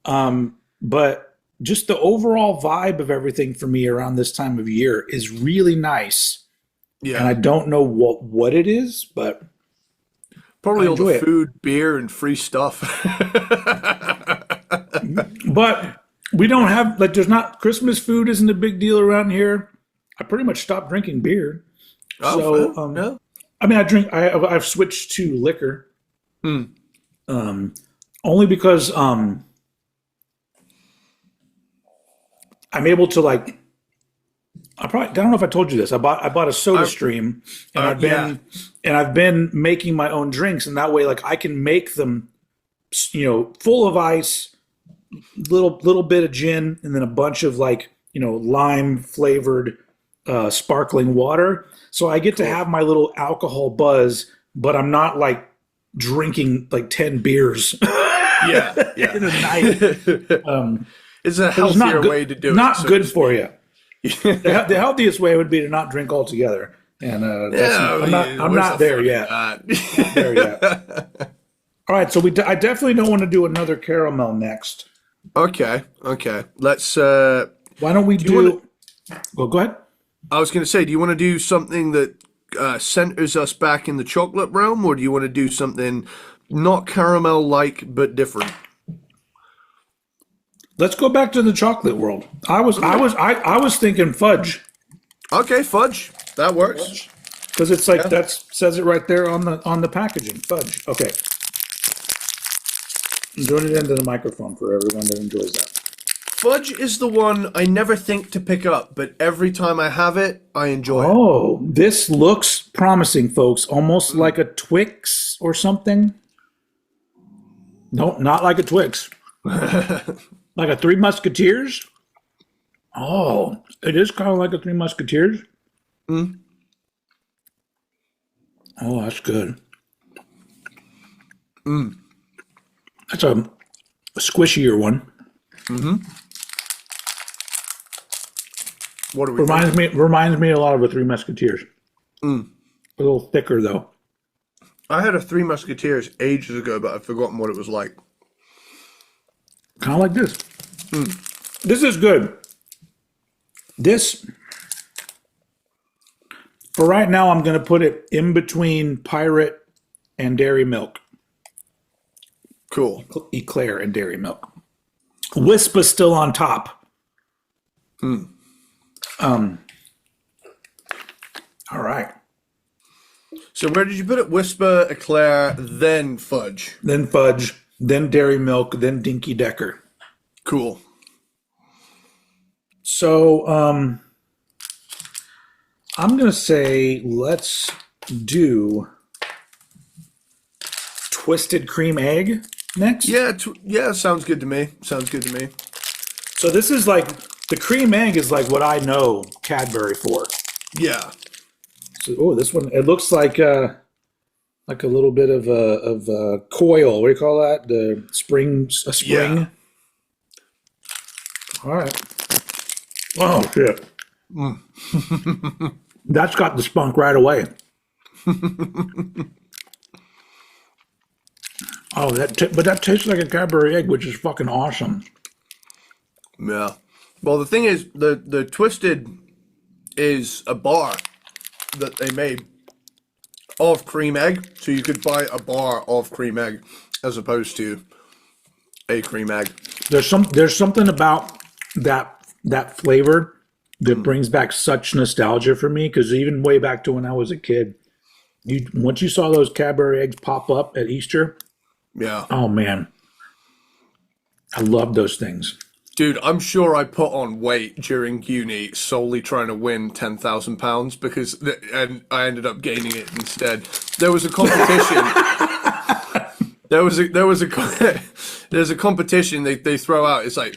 but just the overall vibe of everything for me around this time of year is really nice. Yeah. And I don't know what it is, but Probably all the enjoy it. food, beer, and free stuff. But we don't have, like, Christmas food isn't a big deal around here. I pretty much stopped drinking beer. No. I mean, I've switched to liquor. Only because I'm able to, like, I don't know if I told you this. I bought a Soda Stream, and I've been making my own drinks, and that way, like, I can make them, full of ice, little bit of gin, and then a bunch of, like, lime flavored sparkling water. So I get to have my little alcohol buzz, but I'm not like drinking like 10 beers in a night. It's a healthier way to do it. Not so good to for you. The healthiest way would be to not drink altogether. And I'm not there yet. All right, so I definitely don't want to do another caramel next. Okay. Let's. Why don't we do? Well, go ahead. I was going to say, do you want to do something that centers us back in the chocolate realm, or do you want to do something not caramel-like but different? Let's go back to the chocolate world. I was thinking fudge. Okay, fudge. That works. Because it's like that says it right there on the packaging. Fudge. Okay. I'm doing it into the microphone for everyone that enjoys that. Fudge is the one I never think to pick up, but every time I have it, I enjoy it. Oh, this looks promising, folks. Almost like a Twix or something. No, not like a Twix. Like a Three Musketeers. Oh, it is kind of like a Three Musketeers. Mm. Oh, that's good. Mm. That's a squishier one. Mm-hmm. What do we reminds me a lot of a Three Musketeers. Mm. A little thicker though. I had a Three Musketeers ages ago, but I've forgotten what it was like. Kind of like this. Mm. This is good. This, for right now, I'm going to put it in between Pirate and Dairy Milk. Cool. Eclair and Dairy Milk. Wispa's still on top. Mm. All right. So where did you put it? Wispa, Eclair, then fudge. Then fudge, then Dairy Milk, then Dinky Decker. Cool. So I'm going to say let's do Twisted Cream Egg next. Yeah, sounds good to me. Sounds good to me. So this is like, the cream egg is like what I know Cadbury for. Yeah. So, this one, it looks like a little bit of a coil. What do you call that? A spring. Yeah. All right. Oh, shit. Mm. That's got the spunk right away. Oh, but that tastes like a Cadbury egg, which is fucking awesome. Yeah. Well, the thing is, the Twisted is a bar that they made of cream egg, so you could buy a bar of cream egg as opposed to a cream egg. There's something about that flavor that brings back such nostalgia for me, because even way back to when I was a kid, once you saw those Cadbury eggs pop up at Easter, yeah. Oh man, I love those things. Dude, I'm sure I put on weight during uni solely trying to win £10,000 and I ended up gaining it instead. There was a competition. There's a competition they throw out. It's like,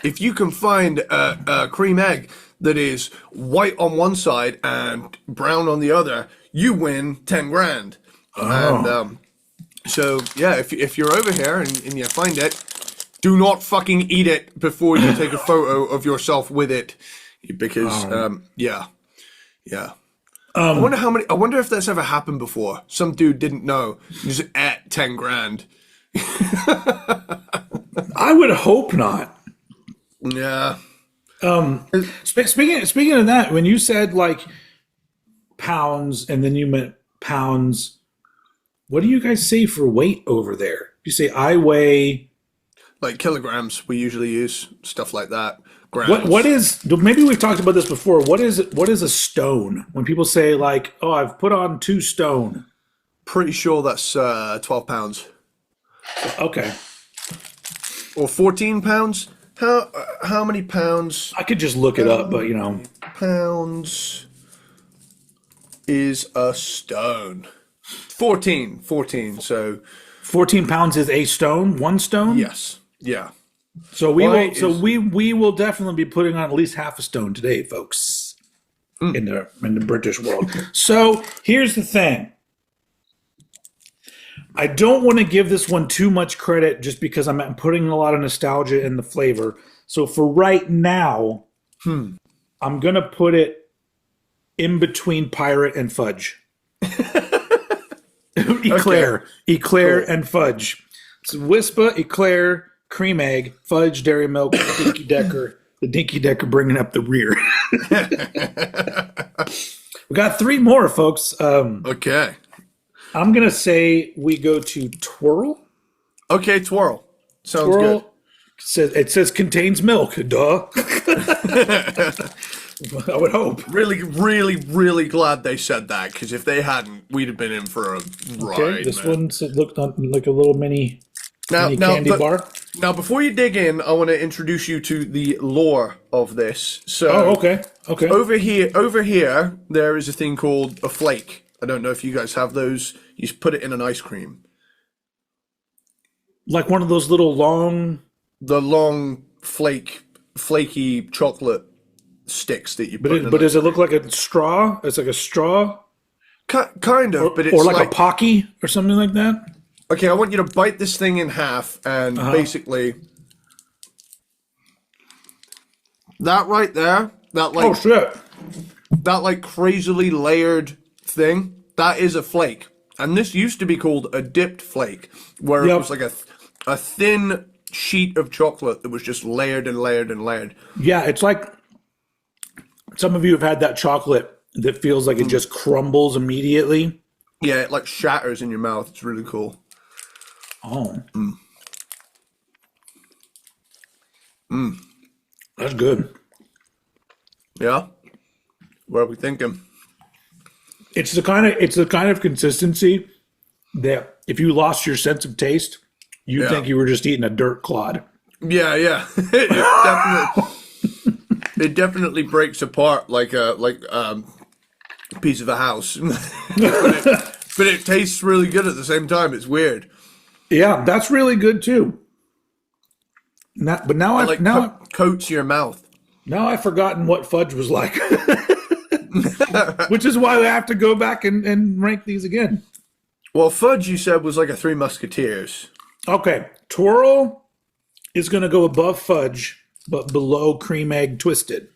if you can find a cream egg that is white on one side and brown on the other, you win 10 grand. Oh. And so yeah, if you're over here and you find it, do not fucking eat it before you take a photo of yourself with it, because yeah. I wonder if that's ever happened before. Some dude didn't know, just ate 10 grand. I would hope not. Yeah. Speaking of that, when you said like pounds and then you meant pounds, what do you guys say for weight over there? You say I weigh. Like kilograms, we usually use stuff like that. Grams. What is? Maybe we've talked about this before. What is a stone? When people say like, "Oh, I've put on 2 stone." Pretty sure that's 12 pounds. Okay. Or 14 pounds. How many pounds? I could just look it up, but pounds is a stone. 14. So 14 pounds is a stone. 1 stone. Yes. Yeah. So we will definitely be putting on at least half a stone today, folks, in the British world. So here's the thing. I don't want to give this one too much credit just because I'm putting a lot of nostalgia in the flavor. So for right now, I'm going to put it in between Pirate and Fudge. Eclair cool. And Fudge. It's Wispa, Eclair, Cream Egg, Fudge, Dairy Milk, Dinky Decker, The dinky decker bringing up the rear. We got 3 more, folks. Okay. I'm going to say we go to Twirl. Okay, twirl. Sounds Twirl good. it says contains milk. Duh. I would hope. Really, really, really glad they said that, because if they hadn't, we'd have been in for a ride. Okay, this man. one looked like a little mini candy bar. Now, before you dig in, I want to introduce you to the lore of this. So, Oh, okay. Okay. over here, there is a thing called a flake. I don't know if you guys have those. You just put it in an ice cream. Like one of those little The long flaky chocolate sticks that you put. But does it look like a straw? It's like a straw, Kind of, but it's or like a Pocky or something like that. Okay, I want you to bite this thing in half, and basically that right there, Oh shit! that like crazily layered thing, that is a flake. And this used to be called a dipped flake, where it was like a thin sheet of chocolate that was just layered and layered and layered. Yeah, it's like some of you have had that chocolate that feels like it just crumbles immediately. Yeah, it like shatters in your mouth. It's really cool. Oh. That's good. Yeah? What are we thinking? It's the kind of consistency that if you lost your sense of taste, you think you were just eating a dirt clod. Yeah. It definitely breaks apart like a piece of a house. but it tastes really good at the same time. It's weird. Yeah, that's really good too. But now coats your mouth. Now I've forgotten what fudge was like. Which is why we have to go back and rank these again. Well, fudge you said was like a Three Musketeers. Okay, Twirl is going to go above fudge, but below cream egg twisted.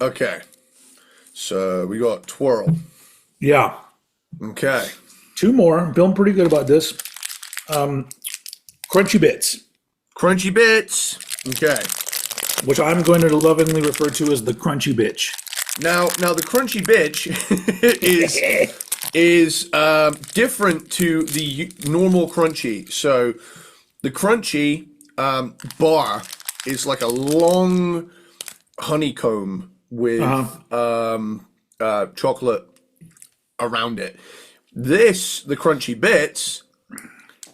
Okay, so we got twirl. Yeah. Okay. 2 more. I'm feeling pretty good about this. Crunchy Bits. Crunchy Bits. Okay. Which I'm going to lovingly refer to as the Crunchy Bitch. Now the Crunchy Bitch is different to the normal Crunchy. So the Crunchy bar is like a long honeycomb with chocolate around it. The Crunchy Bits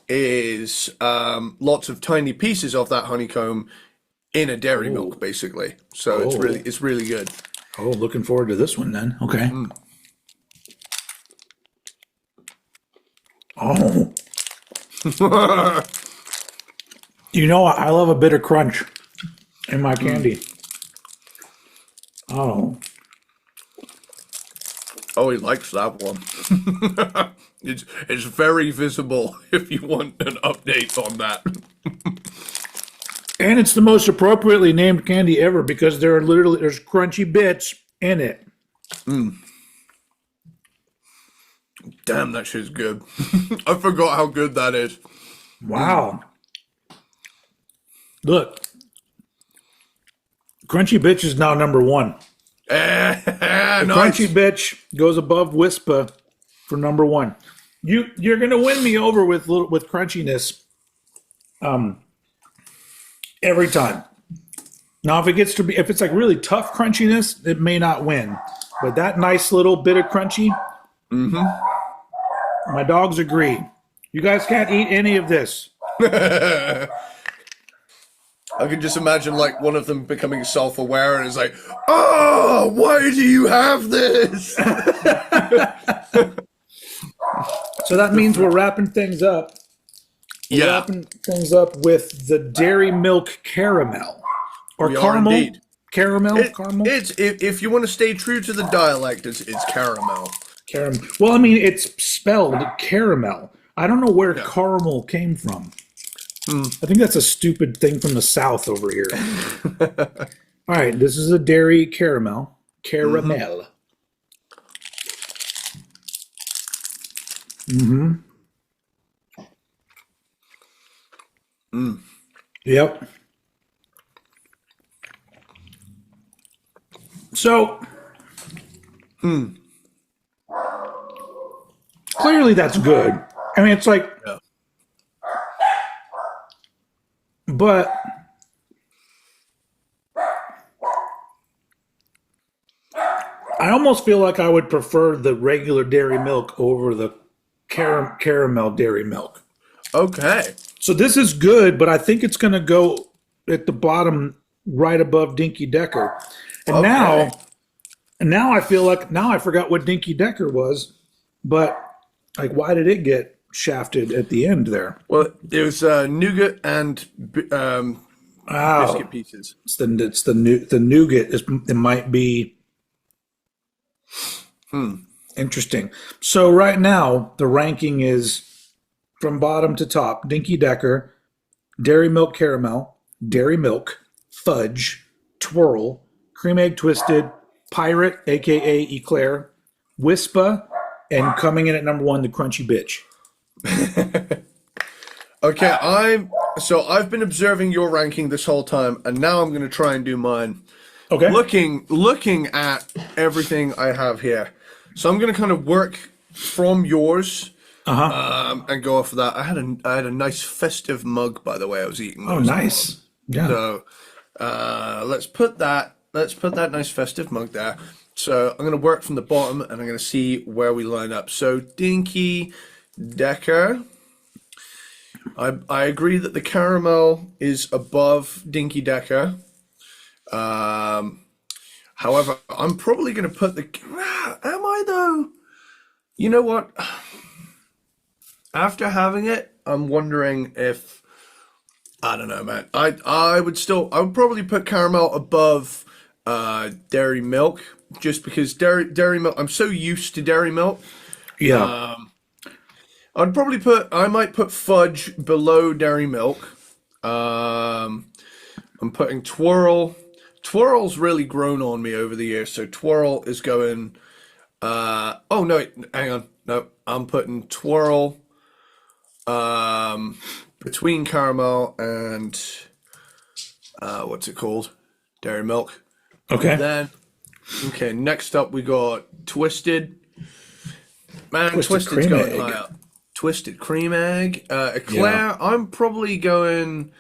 is lots of tiny pieces of that honeycomb in a dairy milk, basically. So it's really good. Oh, looking forward to this one then. Okay. Oh. You know, I love a bit of crunch in my candy. Oh. Oh, he likes that one. It's very visible if you want an update on that. And it's the most appropriately named candy ever because there's crunchy bits in it. Damn, that shit's good. I forgot how good that is. Wow. Look. Crunchy Bitch is now number 1. Nice. Crunchy Bitch goes above Wispa for number 1. You're gonna win me over with crunchiness. Every time. Now, if it's like really tough crunchiness, it may not win. But that nice little bit of crunchy, my dogs agree. You guys can't eat any of this. I can just imagine like one of them becoming self-aware and is like, "Oh, why do you have this?" So that means we're wrapping things up. Wrapping things up with the Dairy Milk Caramel. Or we caramel. Are indeed. Caramel? It's if you want to stay true to the dialect, it's caramel. Caramel. Well, I mean, it's spelled caramel. I don't know where caramel came from. I think that's a stupid thing from the South over here. All right, this is a dairy caramel. Caramel. Yep. So clearly that's good. I mean, it's like, Yeah. but I almost feel like I would prefer the regular dairy milk over the caramel dairy milk. Okay. So this is good, but I think it's going to go at the bottom right above Dinky Decker. And Okay. now I feel like now I forgot what Dinky Decker was, but like why did it get shafted at the end there? Well, it was nougat and Oh, biscuit pieces. it's the nougat. It might be interesting. So right now the ranking is from bottom to top: Dinky Decker, Dairy Milk Caramel, Dairy Milk, Fudge, Twirl, Cream Egg Twisted, Pirate, aka Eclair, Wispa, and coming in at number one, the Crunchy Bitch. Okay, I've been observing your ranking this whole time, and now I'm going to try and do mine. Okay. Looking at everything I have here, so I'm going to kind of work from yours, and go off of that. I had a nice festive mug, by the way. I was eating. Oh, nice. Yeah. So, let's put that nice festive mug there. So I'm going to work from the bottom, and I'm going to see where we line up. So Dinky Decker. I agree that the caramel is above Dinky Decker. However, I'm probably going to put the. Am I though? You know what? After having it, I'm wondering if I don't know, man. I would probably put caramel above dairy milk, just because dairy milk. I'm so used to dairy milk. Yeah. I might put fudge below dairy milk. I'm putting twirl. Twirl's really grown on me over the years, so twirl is going. Oh no, wait, hang on. No, I'm putting twirl. Between caramel and what's it called? Dairy milk. Okay. Then, okay. Next up, we got twisted. Man, Twisted twisted's cream going egg. high up. Twisted cream egg. Eclair, Yeah. I'm probably going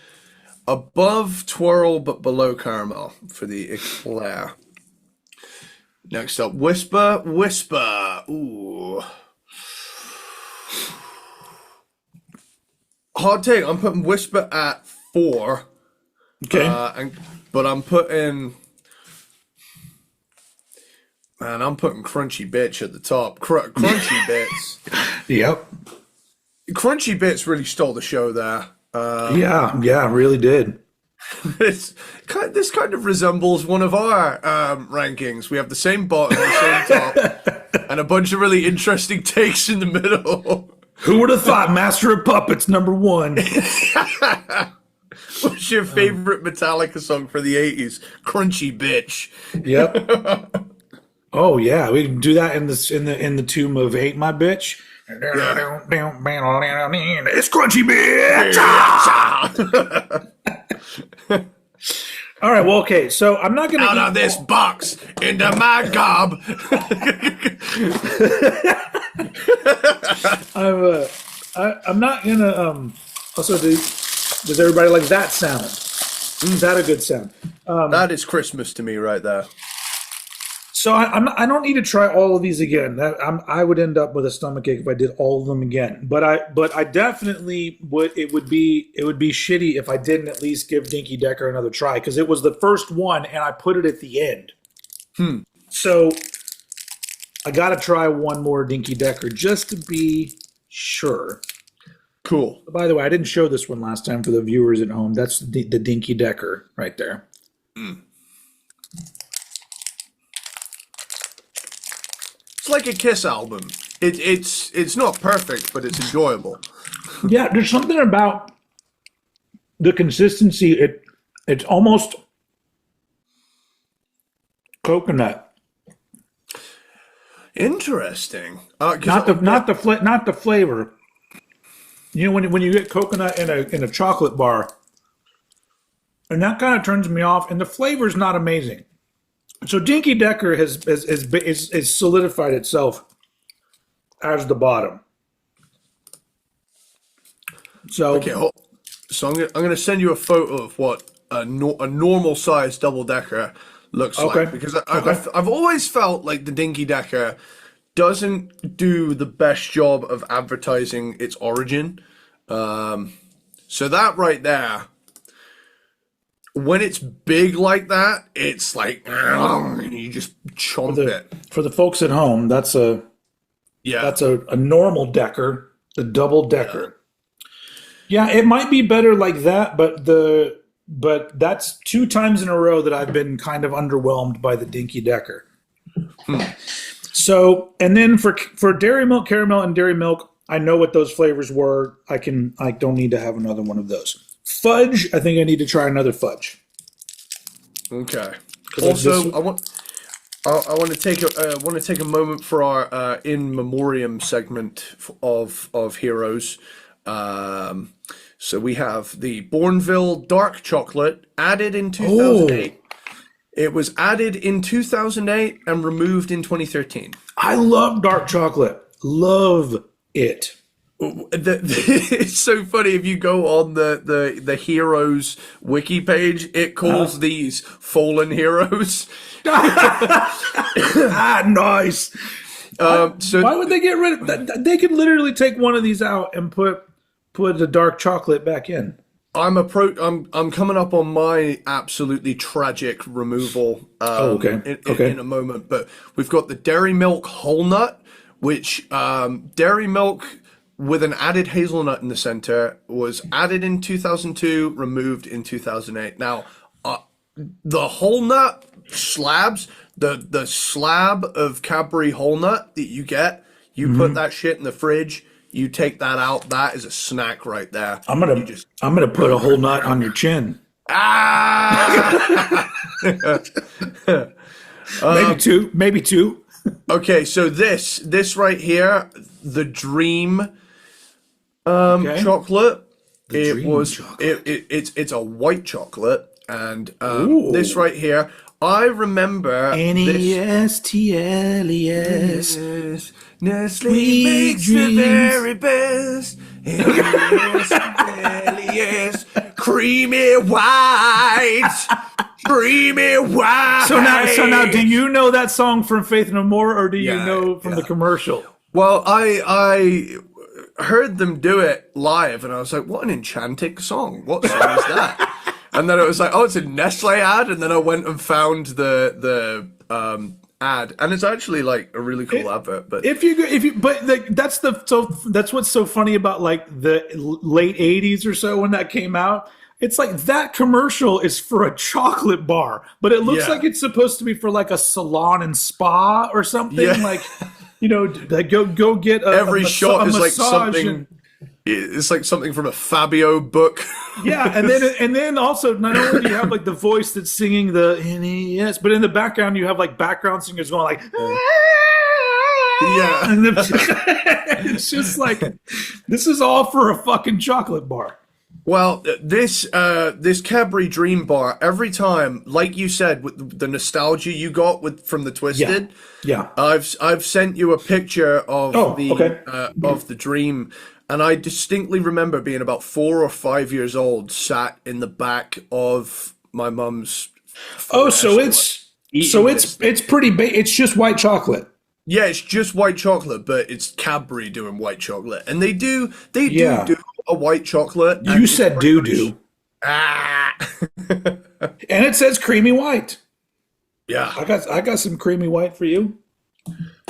above twirl but below caramel for the eclair. Next up, Whisper. Ooh. Hard take. I'm putting Whisper at 4. Okay. But I'm putting Crunchy Bitch at the top. Crunchy Bits. Yep. Crunchy Bits really stole the show there. Yeah, really did. This kind of resembles one of our rankings. We have the same bottom, the same top, and a bunch of really interesting takes in the middle. Who would have thought Master of Puppets number one? What's your favorite Metallica song for the 80s? Crunchy Bitch. Yep. Oh yeah, we can do that in the tomb of Hate My Bitch. It's Crunchy Bitch. All right, well, okay, so I'm not gonna Out of this box into my gob. I'm not gonna also does everybody like that sound? Is that a good sound? That is Christmas to me right there. So I don't need to try all of these again. I would end up with a stomachache if I did all of them again. But I definitely would. It would be shitty if I didn't at least give Dinky Decker another try, because it was the first one and I put it at the end. So I got to try one more Dinky Decker just to be sure. Cool. By the way, I didn't show this one last time for the viewers at home. That's the Dinky Decker right there. It's like a Kiss album. It's not perfect, but it's enjoyable. Yeah, there's something about the consistency. It's almost coconut. Interesting. Not the flavor. You know, when you get coconut in a chocolate bar, and that kind of turns me off. And the flavor's not amazing. So Dinky Decker has solidified itself as the bottom. So Okay, so I'm gonna send you a photo of what a normal size double decker looks okay, like, because okay. I've always felt like the Dinky Decker doesn't do the best job of advertising its origin. So that right there, when it's big like that, it's like you just chomp it. For the folks at home, that's Yeah, a normal decker, the double yeah. decker. Yeah, it might be better like that, but that's 2 times in a row that I've been kind of underwhelmed by the Dinky Decker. So, and then for dairy milk, caramel, and dairy milk, I know what those flavors were. I don't need to have another one of those. Fudge, I think I need to try another fudge. Okay. 'Cause Also, this- I want to take a moment for our in memoriam segment of heroes. Um, so we have the Bourneville dark chocolate added in 2008. It was added in 2008 and removed in 2013. I love dark chocolate. Love it. It's so funny if you go on the heroes wiki page, it calls these fallen heroes. Nice. So Why would they get rid of that? They could literally take one of these out and put the dark chocolate back in. I'm coming up on my absolutely tragic removal Okay. in a moment, but we've got the dairy milk whole nut, which dairy milk with an added hazelnut in the center was added in 2002, removed in 2008. Now, the whole nut slabs, the slab of Cadbury whole nut that you get, you put that shit in the fridge. You take that out. That is a snack right there. I'm gonna put a whole nut on your chin. Ah! Maybe two. Okay, so this right here, the Dream Okay. chocolate. Dream chocolate. It's a white chocolate, and Ooh. this right here, I remember this. Nestles. Yes, Nestle Sweet makes the dreams. very best. Yes, yes, creamy white, creamy white. So now, do you know that song from Faith No More, or do you Yeah, know from the commercial? Well, I heard them do it live, and I was like, "What an enchanting song! What song is that?" And then it was like, "Oh, it's a Nestle ad." And then I went and found the ad, and it's actually like a really cool advert. But That's what's so funny about like the late '80s or so when that came out. It's like that commercial is for a chocolate bar, but it looks Yeah. like it's supposed to be for like a salon and spa or something. Yeah. Like, like go get every shot is like massage something. It's like something from a Fabio book. Yeah, and then also not only do you have like the voice that's singing the NES, but in the background you have like background singers going like, Yeah. and it's just like this is all for a fucking chocolate bar. Well, this Cadbury Dream Bar, every time, like you said, with the nostalgia you got from the Twisted, Yeah. I've sent you a picture of okay. Of the Dream, and I distinctly remember being about 4 or 5 years old, sat in the back of my mum's. Oh, so Eating this. it's pretty it's just white chocolate. Yeah, it's just white chocolate, but it's Cadbury doing white chocolate, and they do Yeah. do a white chocolate. and You it's said pretty doo much- doo, Ah. and it says creamy white. Yeah. I got some creamy white for you.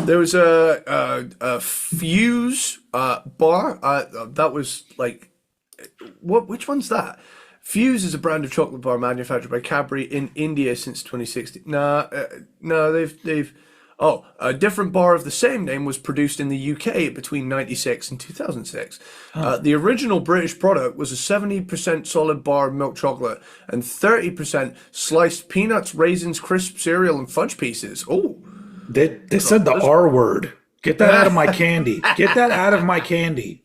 There was a Fuse bar. That was like, what? Which one's that? Fuse is a brand of chocolate bar manufactured by Cadbury in India since 2016. No, they've. Oh, a different bar of the same name was produced in the UK between 96 and 2006. The original British product was a 70% solid bar of milk chocolate and 30% sliced peanuts, raisins, crisp cereal, and fudge pieces. Oh. They said the R word. Get that out of my candy. Get that out of my candy.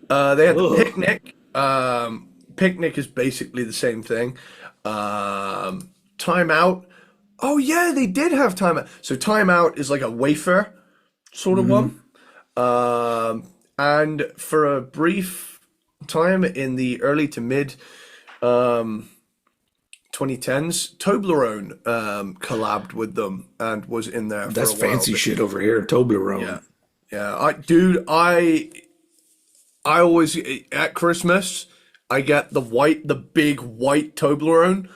They had the Ugh. picnic. Picnic is basically the same thing. Time Out. Oh yeah, they did have Time Out. So Time Out is like a wafer sort of one. And for a brief time in the early to mid 2010s, Toblerone collabed with them and was in there for That's a while. fancy shit over here, Toblerone. Yeah, yeah. I always at Christmas I get the big white Toblerone.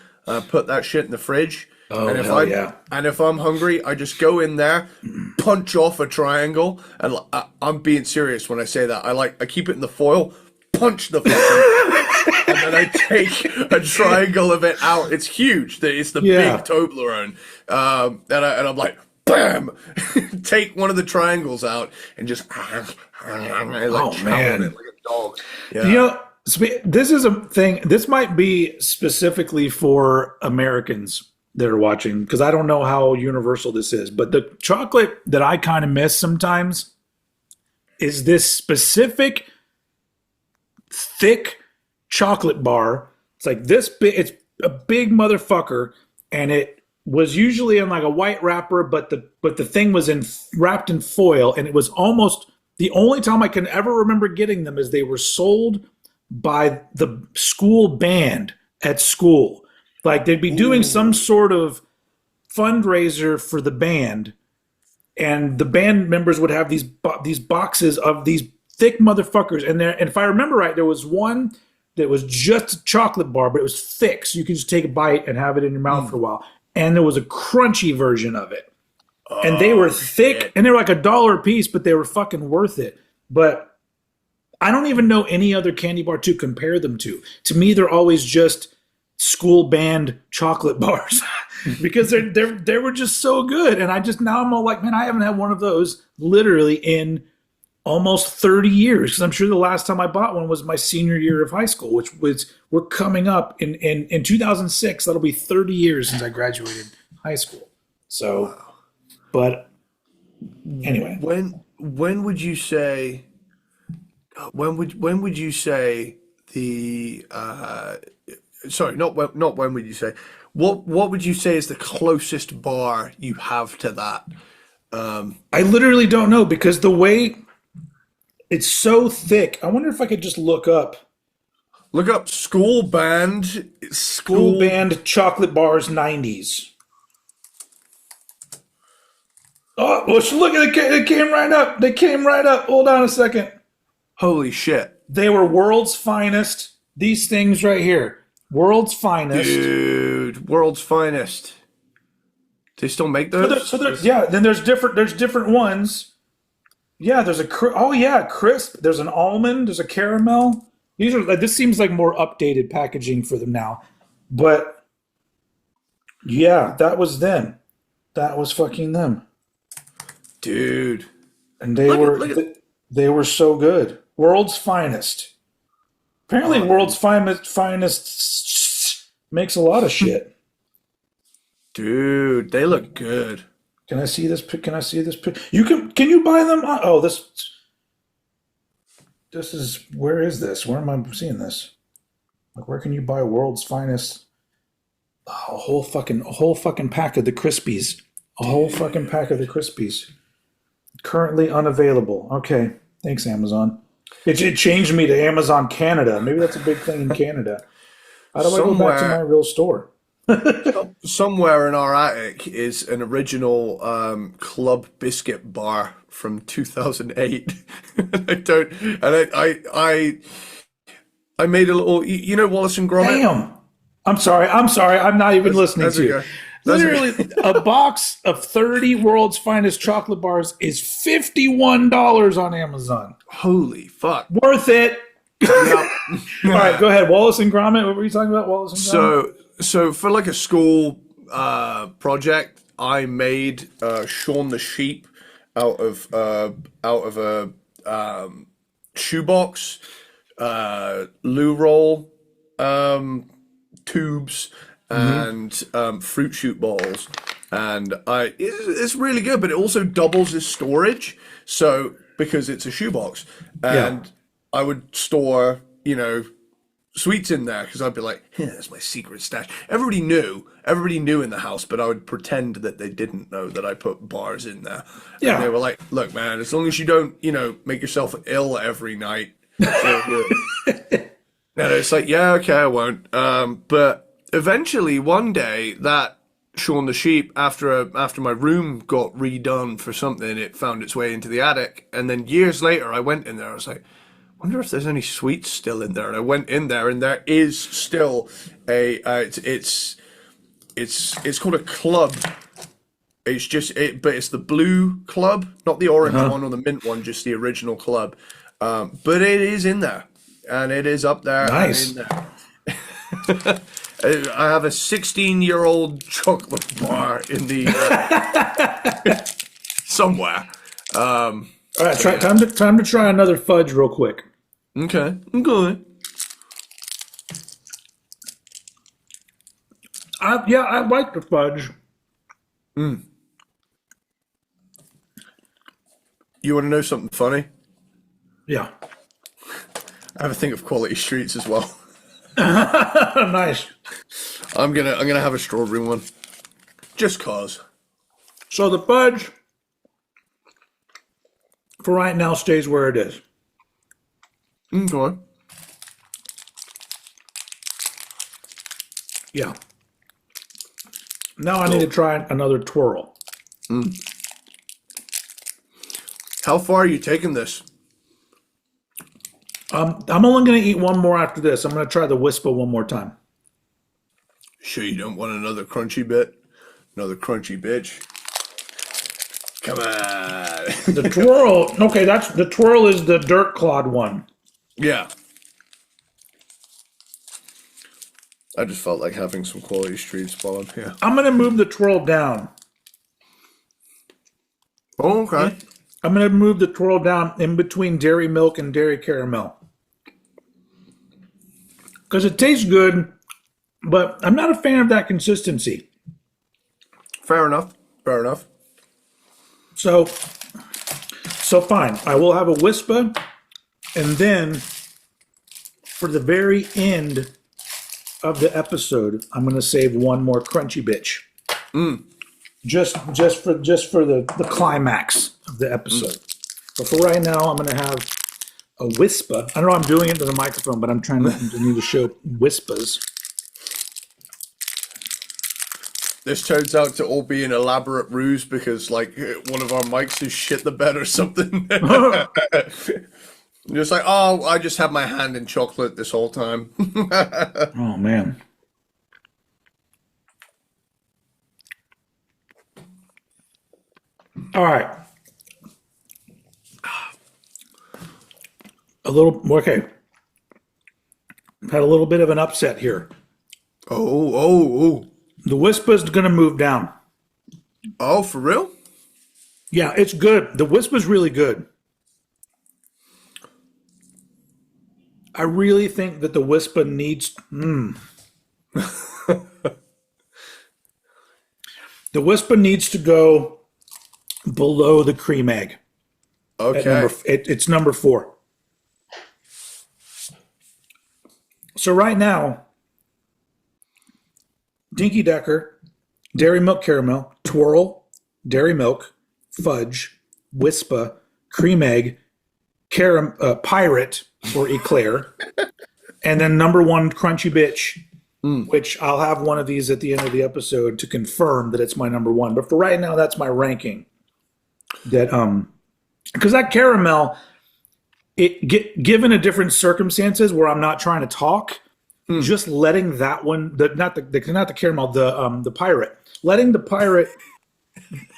Put that shit in the fridge. Oh, And hell yeah. and if I'm hungry, I just go in there, punch off a triangle, and I'm being serious when I say that. I keep it in the foil, punch the fucking, and then I take a triangle of it out. It's huge. It's the Yeah. big Toblerone, and I'm like, bam, take one of the triangles out and just like man. it like a dog. Yeah. You know, this is a thing. This might be specifically for Americans that are watching, because I don't know how universal this is. But the chocolate that I kind of miss sometimes is this specific thick chocolate bar. It's like this big. It's a big motherfucker, and it was usually in like a white wrapper, but the thing was wrapped in foil, and it was almost the only time I can ever remember getting them is they were sold by the school band at school. Like they'd be doing some sort of fundraiser for the band, and the band members would have these boxes of these thick motherfuckers. And if I remember right, there was one that was just a chocolate bar, but it was thick, so you could just take a bite and have it in your mouth for a while. And there was a crunchy version of it, and they were thick, and they were like $1 a piece, but they were fucking worth it. But I don't even know any other candy bar to compare them to. To me, they're always just school band chocolate bars because they were just so good. And now I'm all like, man, I haven't had one of those literally in almost 30 years, because I'm sure the last time I bought one was my senior year of high school, which was we're coming up in 2006. That'll be 30 years since I graduated high school. So, but anyway, when would you say? When would you say the? Sorry, not when would you say? What would you say is the closest bar you have to that? I literally don't know, because the way it's so thick. I wonder if I could just look up School band chocolate bars 90s. Oh, well, look at it. It came right up. They came right up. Hold on a second. Holy shit. They were World's Finest. These things right here. World's Finest. Dude, World's Finest. They still make those? Yeah, then there's different ones. Yeah, there's crisp. There's an almond, there's a caramel. This seems like more updated packaging for them now. But yeah, that was them. That was fucking them. Dude. And they were so good. World's Finest. Apparently World's Finest makes a lot of shit. Dude, they look good. Can I see this? Can I see this? Can you buy them? Oh, this is, where is this? Where am I seeing this? Like, where can you buy World's Finest? Oh, a whole fucking pack of the Crispies. A whole fucking pack of the Crispies. Currently unavailable. Okay, thanks, Amazon. It changed me to Amazon Canada. Maybe that's a big thing in Canada. How do I go back to my real store? Somewhere in our attic is an original Club Biscuit bar from 2008. I made a little, Wallace and Gromit. Damn. I'm sorry. I'm not even listening to you. Literally, a box of 30 World's Finest chocolate bars is $51 on Amazon. Holy fuck. Worth it. All right, go ahead. Wallace and Gromit. What were you talking about, Wallace and Gromit? So for like a school project, I made Shaun the Sheep out of a shoebox, loo roll tubes, and fruit shoot balls, and it's really good, but it also doubles as storage. So because it's a shoebox, and I would store sweets in there because I'd be like, that's my secret stash. Everybody knew in the house, but I would pretend that they didn't know that I put bars in there. Yeah. And they were like, look, man, as long as you don't, make yourself ill every night, it's all good. And it's like, yeah, okay, I won't. But eventually one day that Shaun the Sheep, after my room got redone for something, it found its way into the attic. And then years later, I went in there. I was like, wonder if there's any sweets still in there. And I went in there, and there is still a. It's called a club. It's just but it's the blue club, not the orange one or the mint one, just the original club. But it is in there, and it is up there. Nice. And in there. I have a 16-year-old chocolate bar in the somewhere. All right, time to try another fudge real quick. Okay, I'm good. I like the fudge. You want to know something funny? Yeah. I have a thing of Quality Streets as well. Nice. I'm gonna have a strawberry one, just cause. So the fudge, for right now, stays where it is. Go on. Yeah. Now I need to try another twirl. How far are you taking this? I'm only going to eat one more after this. I'm going to try the Whisper one more time. Sure you don't want another crunchy bit? Another crunchy bitch? Come on. The twirl, okay, the twirl is the dirt clod one. Yeah. I just felt like having some Quality Streets while I'm here. I'm going to move the twirl down. Oh, okay. I'm going to move the twirl down in between dairy milk and dairy caramel. Because it tastes good, but I'm not a fan of that consistency. Fair enough. Fair enough. So fine. I will have a Whisper, and then for the very end of the episode, I'm going to save one more crunchy bitch. Just for the climax of the episode. But for right now, I'm going to have a Whisper. I don't know I'm doing it to the microphone, but I'm trying to need to show Whispers. This turns out to all be an elaborate ruse because, like, one of our mics is shit the bed or something. Just like, oh, I just had my hand in chocolate this whole time. Oh, man. All right. Okay. Had a little bit of an upset here. Oh. The Whisper's going to move down. Oh, for real? Yeah, it's good. The Whisper's really good. I really think that the Whisper needs... The Whisper needs to go below the cream egg. Okay. It's number 4. So right now, Dinky Decker, Dairy Milk Caramel, Twirl, Dairy Milk, Fudge, Whisper, Cream Egg, Pirate or Eclair, and then number 1 Crunchy Bitch, which I'll have one of these at the end of the episode to confirm that it's my number 1. But for right now, that's my ranking. That because that caramel, given a different circumstances where I'm not trying to talk, just letting that one, not the caramel, the pirate, letting the pirate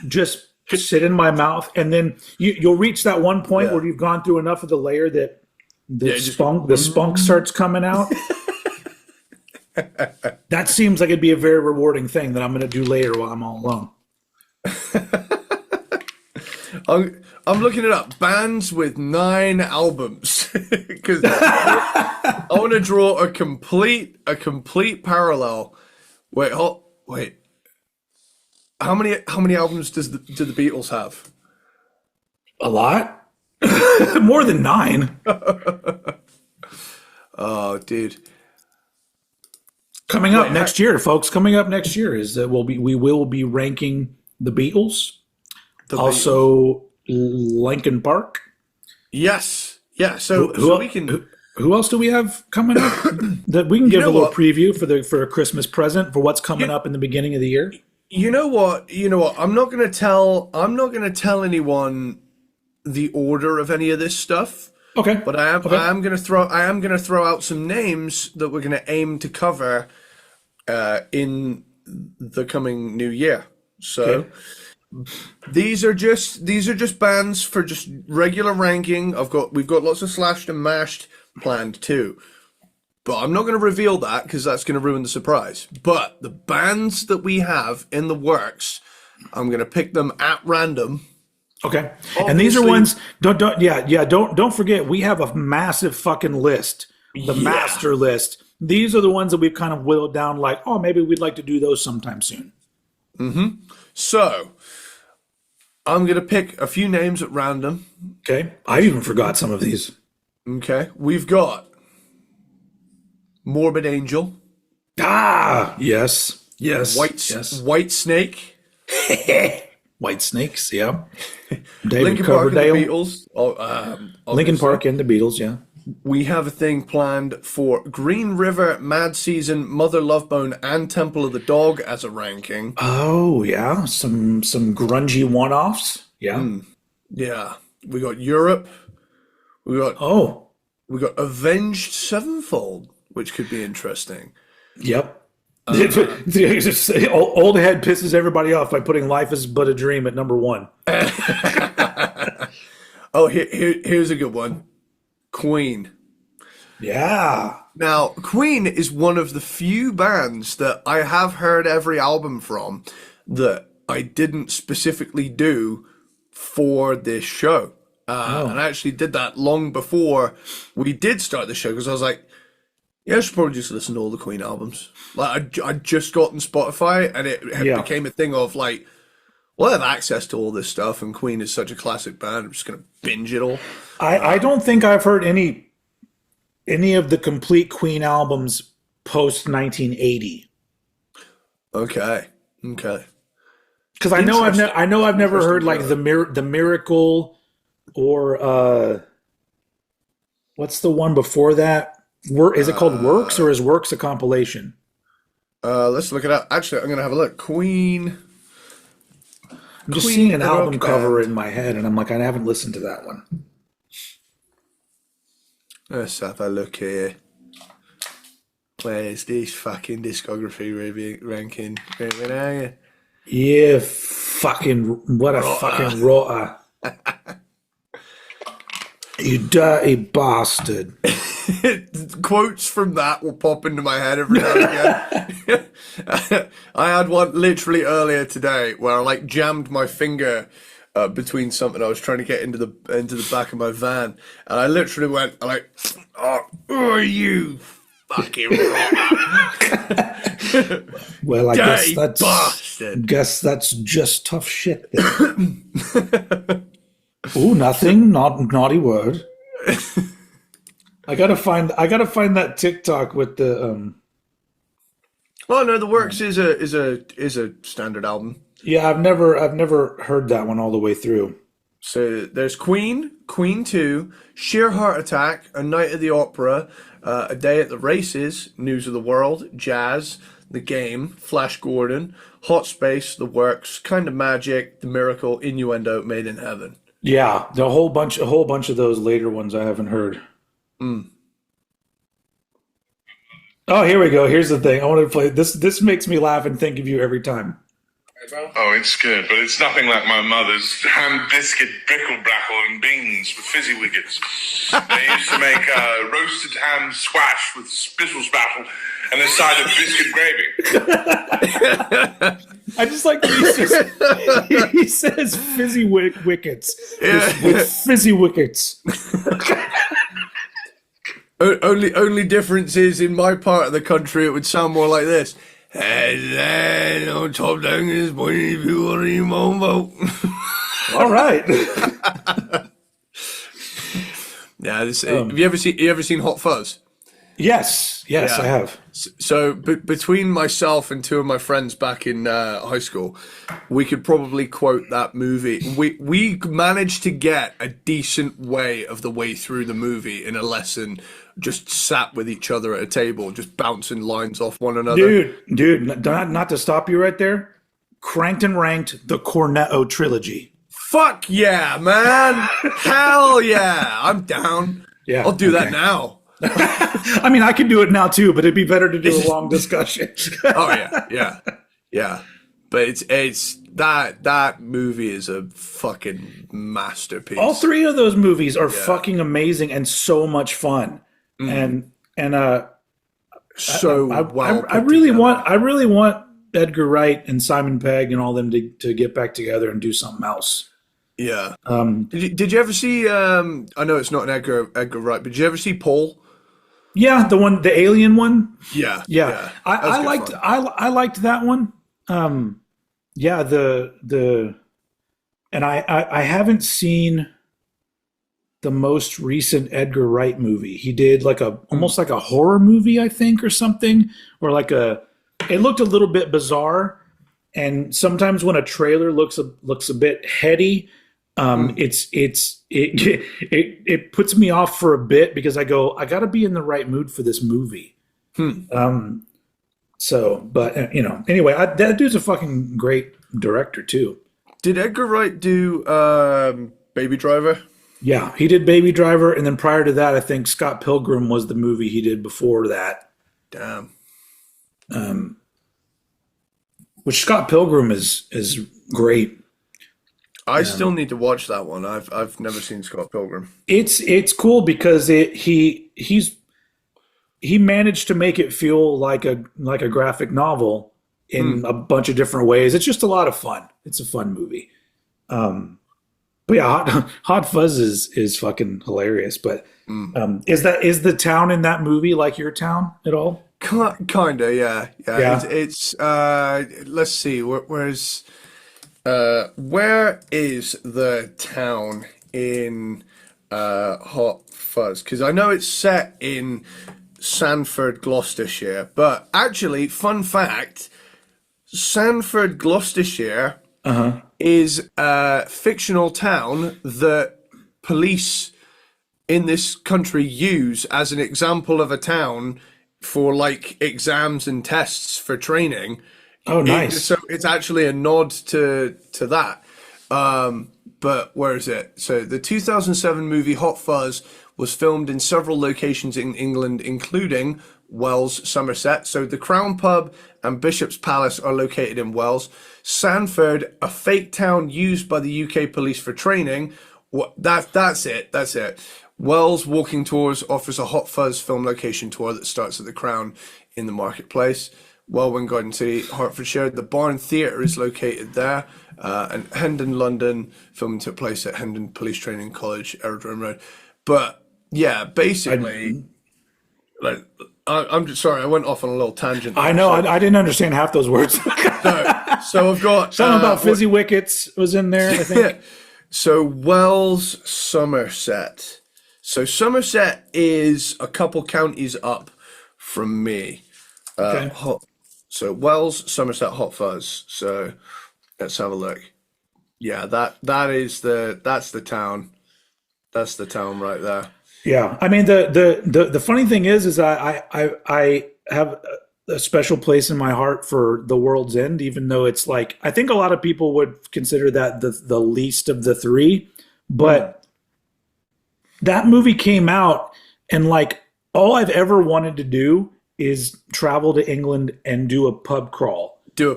just sit in my mouth, and then you'll reach that one point where you've gone through enough of the layer that the spunk starts coming out. That seems like it'd be a very rewarding thing that I'm going to do later while I'm all alone. I'm looking it up. Bands with 9 albums, because I want to draw a complete parallel. Wait. How many albums do the Beatles have? A lot, more than 9. Oh, dude. Coming up next year, folks. Coming up next year is that we will be ranking the Beatles, also Linkin Park. Yes, yeah. So we can. Who else do we have coming up that we can give a little preview for a Christmas present for what's coming up in the beginning of the year? You know what? I'm not gonna tell anyone the order of any of this stuff. Okay. But I am gonna throw out some names that we're gonna aim to cover in the coming new year. So these are just bands for just regular ranking. We've got lots of slashed and mashed planned too. But I'm not going to reveal that because that's going to ruin the surprise. But the bands that we have in the works, I'm going to pick them at random. Okay. And these are ones don't forget we have a massive fucking list. The master list. These are the ones that we've kind of whittled down like, oh, maybe we'd like to do those sometime soon. Mm-hmm. So I'm going to pick a few names at random. Okay. I even forgot some of these. Okay. We've got Morbid Angel. Ah, yes. White Snake. White Snakes, yeah. David Linkin Park and the Coverdale. Beatles. Linkin Park and the Beatles, yeah. We have a thing planned for Green River, Mad Season, Mother Love Bone, and Temple of the Dog as a ranking. Oh, yeah. Some grungy one-offs. Yeah. Yeah. We got Europe. We got Avenged Sevenfold, which could be interesting. Yep. Old head pisses everybody off by putting Life Is But a Dream at number 1. Here's a good one. Queen. Yeah. Now, Queen is one of the few bands that I have heard every album from that I didn't specifically do for this show. And I actually did that long before we did start the show because I was like, yeah, I should probably just listen to all the Queen albums. Like, I'd just gotten Spotify and it became a thing of like, well, I have access to all this stuff and Queen is such a classic band. I'm just going to binge it all. I don't think I've heard any of the complete Queen albums post 1980. Okay. Because I know I've never heard like the Miracle or what's the one before that? Is it called Works or is Works a compilation? Let's look it up. Actually, I'm gonna have a look. Queen. I'm just seeing an album cover in my head, and I'm like, I haven't listened to that one. Let's have a look here. Where's this fucking discography ranking? Where are you? Yeah, what a fucking rotter. You dirty bastard. Quotes from that will pop into my head every now and again. I had one literally earlier today where I like jammed my finger between something I was trying to get into the back of my van, and I literally went like, "Oh, who are you, fucking rotter?" Well, I Dirty bastard. guess that's just tough shit. Ooh, nothing. Naughty word. I gotta find that TikTok with the. Well, no, the Works is a standard album. Yeah, I've never heard that one all the way through. So there's Queen, Queen 2, Sheer Heart Attack, A Night at the Opera, A Day at the Races, News of the World, Jazz, The Game, Flash Gordon, Hot Space, The Works, Kind of Magic, The Miracle, Innuendo, Made in Heaven. Yeah, a whole bunch of those later ones I haven't heard. Oh, here we go. Here's the thing. I want to play this. This makes me laugh and think of you every time. Oh, it's good, but it's nothing like my mother's ham biscuit brickle brackle and beans with fizzy wickets. They used to make roasted ham squash with spittle spattle and a side of biscuit gravy. I just like he says fizzy wickets with fizzy wickets. Only difference is in my part of the country it would sound more like this. Hello, top down is pointing if you want to vote. All right. Yeah, have you ever seen Hot Fuzz? Yes, Yeah. I have. So between myself and two of my friends back in high school, we could probably quote that movie. We managed to get a decent way of the way through the movie in a lesson, just sat with each other at a table, just bouncing lines off one another. Dude, not to stop you right there. Cranked and Ranked, the Cornetto trilogy. Fuck yeah, man! Hell yeah! I'm down. Yeah, I'll do that okay. now. I mean, I could do it now too, but it'd be better to do a long discussion. Oh yeah. But it's that movie is a fucking masterpiece. All three of those movies are fucking amazing and so much fun. And so I really want Edgar Wright and Simon Pegg and all them to get back together and do something else. Yeah. Did you ever see? I know it's not an Edgar Wright, but did you ever see Paul? Yeah, the alien one. Yeah. I liked that one. Yeah, and I haven't seen the most recent Edgar Wright movie. He did like almost like a horror movie, I think, or something, or like it looked a little bit bizarre. And sometimes when a trailer looks a bit heady, it puts me off for a bit because I got to be in the right mood for this movie. So, but anyway, that dude's a fucking great director too. Did Edgar Wright do Baby Driver? Yeah, he did Baby Driver, and then prior to that, I think Scott Pilgrim was the movie he did before that. Damn. Which Scott Pilgrim is great. I still need to watch that one. I've never seen Scott Pilgrim. It's cool because he managed to make it feel like a graphic novel in a bunch of different ways. It's just a lot of fun. It's a fun movie. But yeah, Hot Fuzz is fucking hilarious. But is the town in that movie like your town at all? Kinda, yeah. It's let's see, where is the town in Hot Fuzz? Because I know it's set in Sanford, Gloucestershire, but actually, fun fact, Sanford, Gloucestershire is a fictional town that police in this country use as an example of a town for like exams and tests for training. Oh, nice. So it's actually a nod to that. But where is it? So the 2007 movie Hot Fuzz was filmed in several locations in England, including Wells, Somerset. So the Crown Pub and Bishop's Palace are located in Wells. Sanford, a fake town used by the UK police for training. That's it. Wells Walking Tours offers a Hot Fuzz film location tour that starts at the Crown in the Marketplace. Welwyn Garden City, Hertfordshire. The Barn Theatre is located there. And Hendon, London. Filming took place at Hendon Police Training College, Aerodrome Road. But yeah, basically, I'm just sorry, I went off on a little tangent. I know, I didn't understand half those words. So I've got something about fizzy wickets was in there, I think. So Wells, Somerset. So Somerset is a couple counties up from me. Okay. So Wells, Somerset, Hot Fuzz. So let's have a look. Yeah, that's the town. That's the town right there. Yeah, I mean the funny thing is I have a special place in my heart for The World's End, even though it's like I think a lot of people would consider that the least of the three, but that movie came out and like all I've ever wanted to do is travel to England and do a pub crawl. Yeah.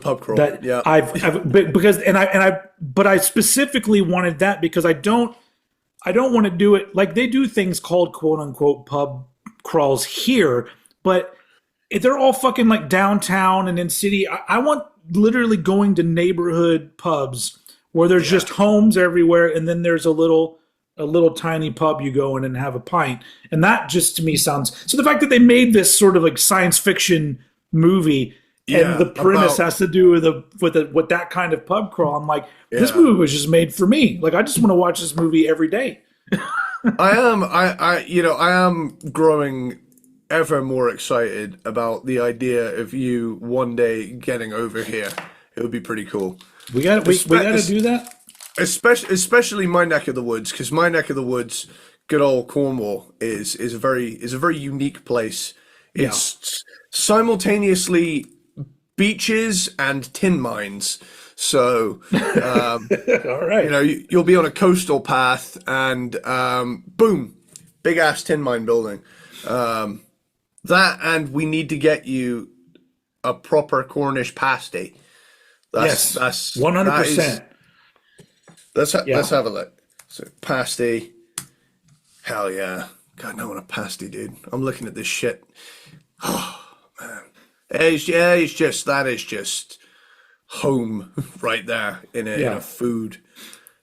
But I specifically wanted that because I don't want to do it like they do things called quote unquote pub crawls here, but they're all fucking like downtown and in city. I want literally going to neighborhood pubs where there's just homes everywhere, and then there's a little tiny pub you go in and have a pint. And that just to me sounds so the fact that they made this sort of like science fiction movie and the premise has to do with that kind of pub crawl. I'm like, this movie was just made for me. Like I just want to watch this movie every day. I am growing ever more excited about the idea of you one day getting over here. It would be pretty cool. We got to do that. Especially my neck of the woods, because my neck of the woods, good old Cornwall, is a very unique place. It's simultaneously beaches and tin mines. So, All right. you know, you'll be on a coastal path, and boom, big ass tin mine building. That, and we need to get you a proper Cornish pasty. That's 100%. Let's have a look. So pasty, hell yeah! God, I want a pasty, dude. I'm looking at this shit. Oh man, that is just home right there in a food.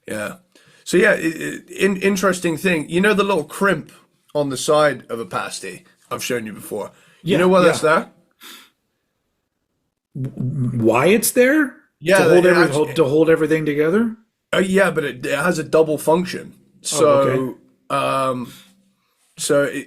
Yeah. So yeah, interesting thing. You know the little crimp on the side of a pasty I've shown you before. You know why that's there? Why it's there? Yeah, to hold everything together. Yeah, but it has a double function. So,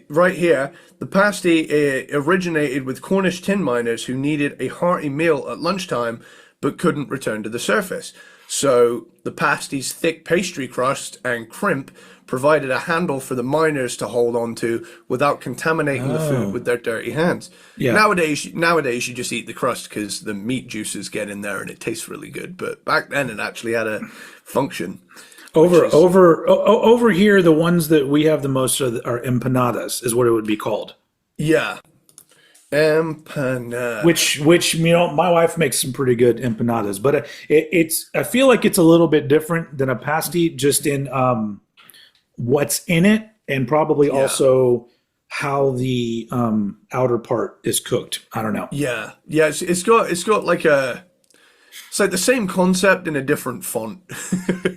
right here, the pasty originated with Cornish tin miners who needed a hearty meal at lunchtime, but couldn't return to the surface. So the pasty's thick pastry crust and crimp provided a handle for the miners to hold on to without contaminating the food with their dirty hands. Yeah. Nowadays you just eat the crust because the meat juices get in there and it tastes really good. But back then it actually had a function. Over here, the ones that we have the most are empanadas, is what it would be called. Yeah. Empanada. Which you know, my wife makes some pretty good empanadas, but I feel like it's a little bit different than a pasty, just in what's in it, and probably also how the outer part is cooked. I don't know. Yeah. It's got like it's like the same concept in a different font,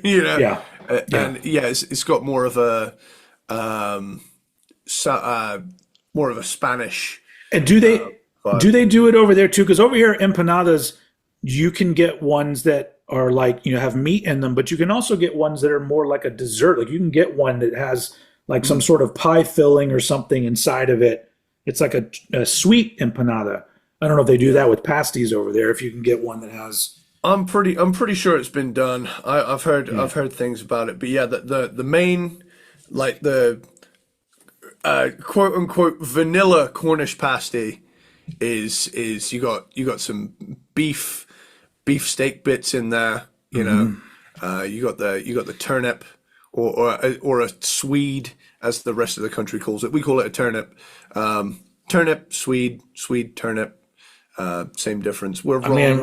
you know. Yeah. And it's got more of a Spanish. And do they do it over there too? Because over here, empanadas, you can get ones that are like, you know, have meat in them, but you can also get ones that are more like a dessert. Like you can get one that has like some sort of pie filling or something inside of it. It's like a sweet empanada. I don't know if they do that with pasties over there. If you can get one that has, I'm pretty sure it's been done. I've heard things about it, but yeah, the main, like the quote unquote vanilla Cornish pasty is you got some beef steak bits in there, you know. You got the turnip or a swede, as the rest of the country calls it. We call it a turnip. Turnip, swede, turnip. Same difference. We're wrong.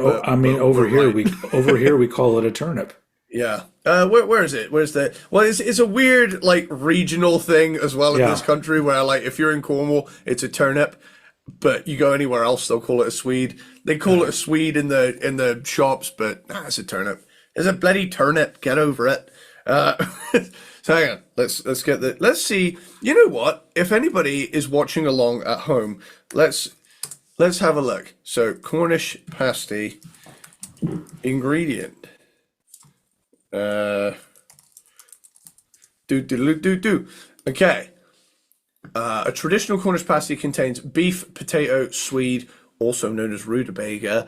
Over here we call it a turnip. Yeah. Where is it? Where's the? Well, it's a weird like regional thing as well in this country, where like if you're in Cornwall, it's a turnip, but you go anywhere else, they'll call it a swede. They call it a swede in the shops, but it's a turnip. It's a bloody turnip. Get over it. So hang on. Let's see. You know what? If anybody is watching along at home, let's have a look. So Cornish pasty ingredient. Okay. A traditional Cornish pasty contains beef, potato, swede, also known as rutabaga.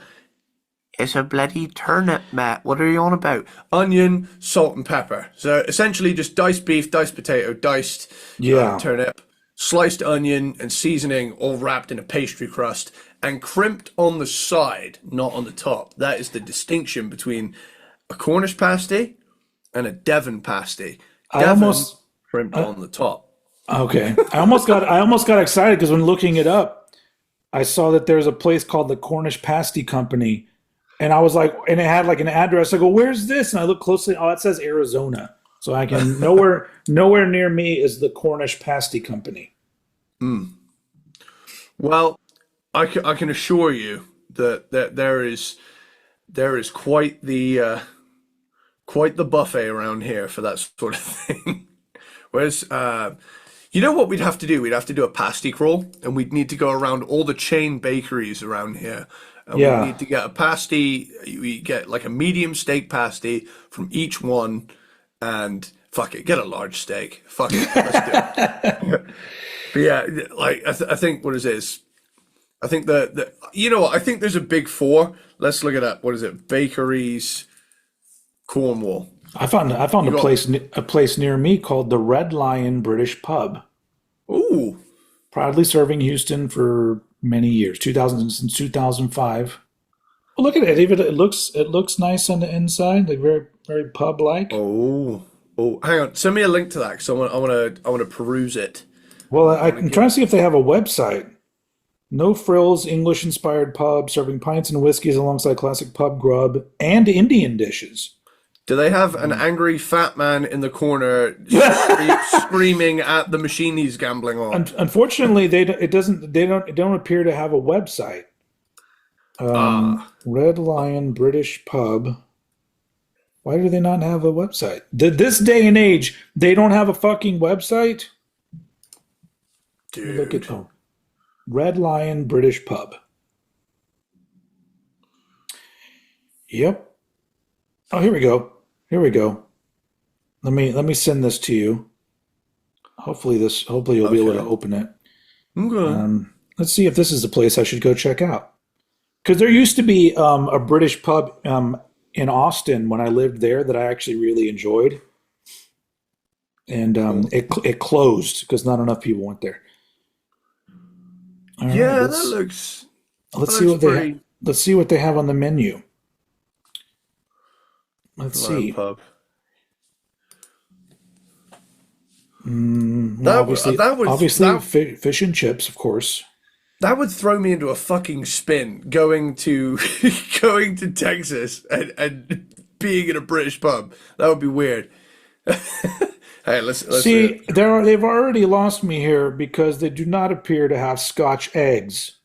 It's a bloody turnip, Matt. What are you on about? Onion, salt, and pepper. So essentially just diced beef, diced potato, diced turnip, sliced onion, and seasoning, all wrapped in a pastry crust and crimped on the side, not on the top. That is the distinction between a Cornish pasty and a Devon pasty. Devon crimped on the top. Okay. I almost got excited because when looking it up, I saw that there's a place called the Cornish Pasty Company. And I was like, and it had like an address. I go, where's this? And I look closely. Oh, it says Arizona. So I can nowhere near me is the Cornish Pasty Company. Well, I can assure you that there is quite the buffet around here for that sort of thing. Whereas, you know what we'd have to do? We'd have to do a pasty crawl, and we'd need to go around all the chain bakeries around here. And we need to get a pasty. We get like a medium steak pasty from each one, and Fuck it, get a large steak. Fuck it, let's do it. But yeah, like I think what is this? I think the you know what? I think there's a big four. Let's look it up. What is it? Bakeries, Cornwall. I found a place near me called the Red Lion British Pub. Ooh, Proudly serving Houston for many years, 2000 since 2005. Well, look at it. Even it looks nice on the inside, like very very pub like. oh, hang on. Send me a link to that because I want to peruse it. Well, I'm trying to see if they have a website. No frills, English-inspired pub serving pints and whiskeys alongside classic pub grub and Indian dishes. Do they have an angry fat man in the corner screaming at the machine he's gambling on? Unfortunately, they don't appear to have a website. Red Lion British Pub. Why do they not have a website? This day and age, they don't have a fucking website. Dude. Look at Red Lion British Pub. Yep. Oh, here we go. Here we go. Let me send this to you. Hopefully you'll be able to open it. Okay. Let's see if this is the place I should go check out. Because there used to be a British pub in Austin when I lived there that I actually really enjoyed, and it closed because not enough people went there. All right, Yeah, that looks. let's see what they have on the menu. Let's see. Pub. Obviously, fish and chips, of course. That would throw me into a fucking spin going to going to Texas and being in a British pub. That would be weird. Hey, let's see. They've already lost me here because they do not appear to have Scotch eggs.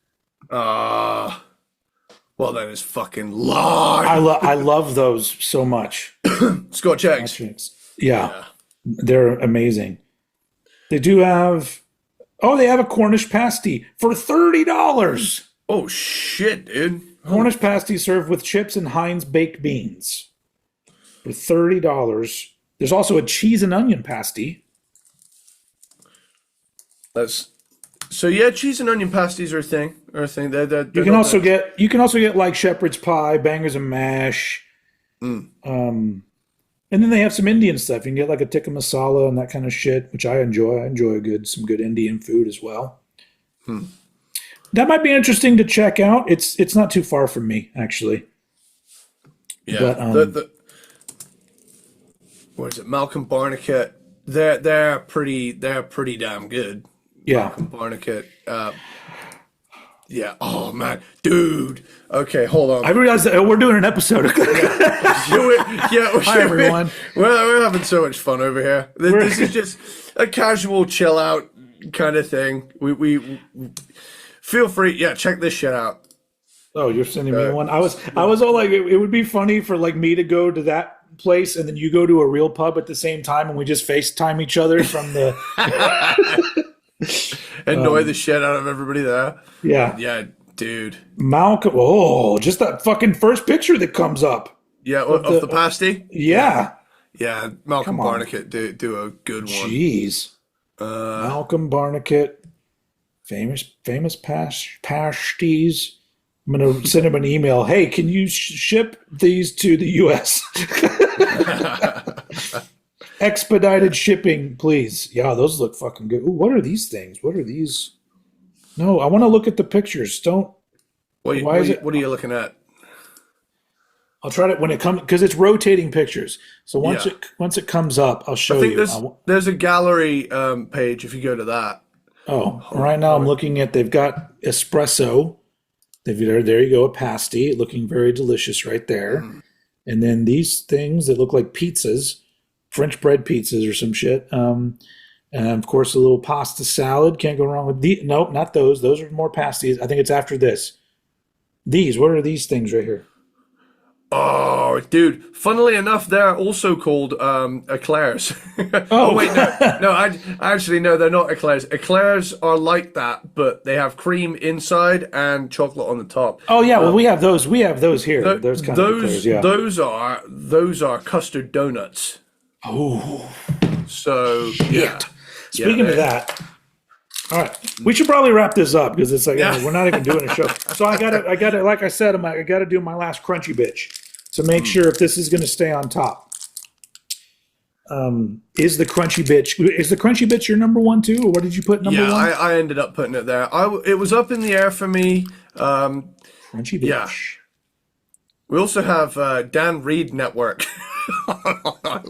Well, that is fucking lie. I love those so much. Scotch eggs. Yeah, they're amazing. They do have. Oh, they have a Cornish pasty for $30. Oh shit, dude! Cornish pasty served with chips and Heinz baked beans for $30. There's also a cheese and onion pasty. So yeah, cheese and onion pasties are a thing. They're you can also get like shepherd's pie, bangers and mash. And then they have some Indian stuff. You can get like a tikka masala and that kind of shit, which I enjoy. I enjoy some good Indian food as well. That might be interesting to check out. It's not too far from me, actually. Yeah. But, what is it? Malcolm Barnicat. They're pretty damn good. Yeah. Malcolm Barnicat. Yeah. Oh man, dude. Okay, hold on. I realized that we're doing an episode. Hi everyone. We're having so much fun over here. This is just a casual chill out kind of thing. We feel free. Yeah, check this shit out. Oh, you're sending me one. I was all like, it would be funny for like me to go to that place and then you go to a real pub at the same time and we just FaceTime each other from the. Annoy the shit out of everybody there. Yeah, dude. Malcolm. Oh, just that fucking first picture that comes up. Yeah, of the pasty. Yeah. Malcolm Barnicat do a good one. Jeez. Malcolm Barnicat, famous pasties. I'm gonna send him an email. Hey, can you ship these to the U.S.? Expedited shipping, please. Yeah, those look fucking good. Ooh, what are these things? What are these? No, I want to look at the pictures. Don't. What are you looking at? I'll try to when it comes because it's rotating pictures. So once it comes up, I'll show you. There's a gallery page if you go to that. Oh, right now I'm looking at. They've got espresso. There you go, a pasty, looking very delicious right there. And then these things that look like pizzas. French bread pizzas or some shit. And of course, a little pasta salad. Can't go wrong with these. Nope, not those. Those are more pasties. I think it's after this. These. What are these things right here? Oh, dude. Funnily enough, they're also called eclairs. Oh, wait, no. I actually, no, they're not eclairs. Eclairs are like that, but they have cream inside and chocolate on the top. Oh, yeah. Well, we have those. We have those here. Those kind of eclairs, yeah. Those are custard donuts. Oh, So yeah. Speaking of that, all right, we should probably wrap this up because it's like we're not even doing a show. So I gotta, like I said, I gotta do my last crunchy bitch to make sure if this is gonna stay on top. Is the crunchy bitch your number one too, or what did you put number one? Yeah, I ended up putting it there. It was up in the air for me. Crunchy bitch. Yeah. We also have Dan Reed Network.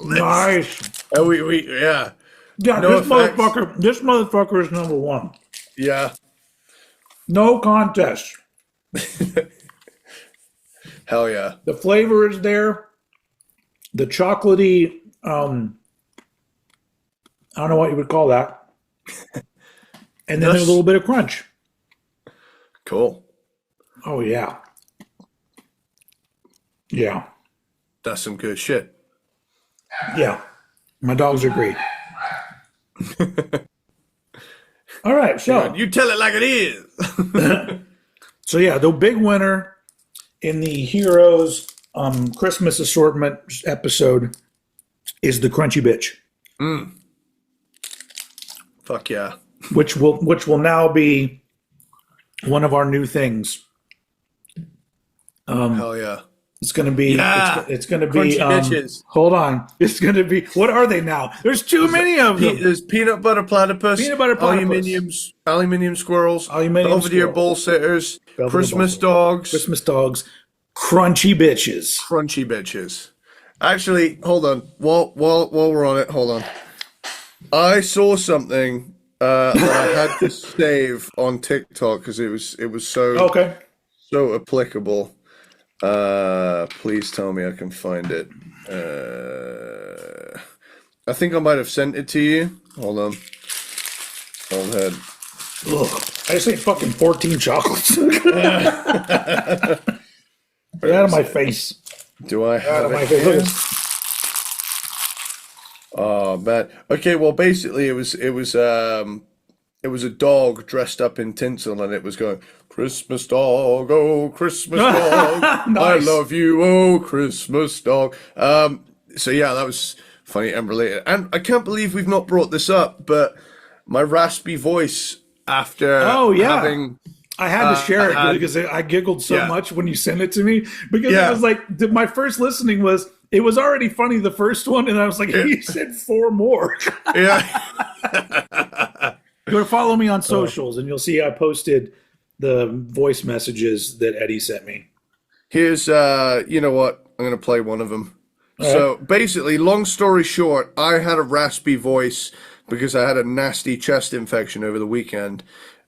Nice. Yeah. Yeah, No this motherfucker is number one. Yeah. No contest. Hell yeah. The flavor is there. The chocolatey, I don't know what you would call that. And then there's a little bit of crunch. Cool. Oh, yeah. Yeah. That's some good shit. Yeah. My dogs agree. All right, so You tell it like it is. so yeah, the big winner in the Heroes Christmas assortment episode is the crunchy bitch. Fuck yeah. Which will now be one of our new things. Hell yeah. It's going to be. Yeah. It's going to be. Crunchy bitches. Hold on. It's going to be. What are they now? There's too many of them. There's peanut butter platypus, aluminium squirrels, Belvedere bull sitters, Christmas dogs, crunchy bitches. Crunchy bitches. Actually, hold on. While we're on it, hold on. I saw something that I had to save on TikTok because it was so so applicable. Please tell me I can find it. I think I might have sent it to you. Hold on. Hold ahead. Ugh. I just ate fucking 14 chocolates. Get out of my face. Do I have Out of my it face. here? Look at Oh man. Okay, well basically it was a dog dressed up in tinsel and it was going, Christmas dog, oh Christmas dog, Nice. I love you, oh Christmas dog. So yeah, that was funny and related. And I can't believe we've not brought this up, but my raspy voice after having I had to share it because I giggled so much when you sent it to me because I was like, my first listening was, it was already funny the first one, and I was like, he said 4 more. Yeah. Go follow me on socials, and you'll see I posted the voice messages that Eddie sent me. Here's, you know what? I'm going to play one of them. So basically, long story short, I had a raspy voice because I had a nasty chest infection over the weekend.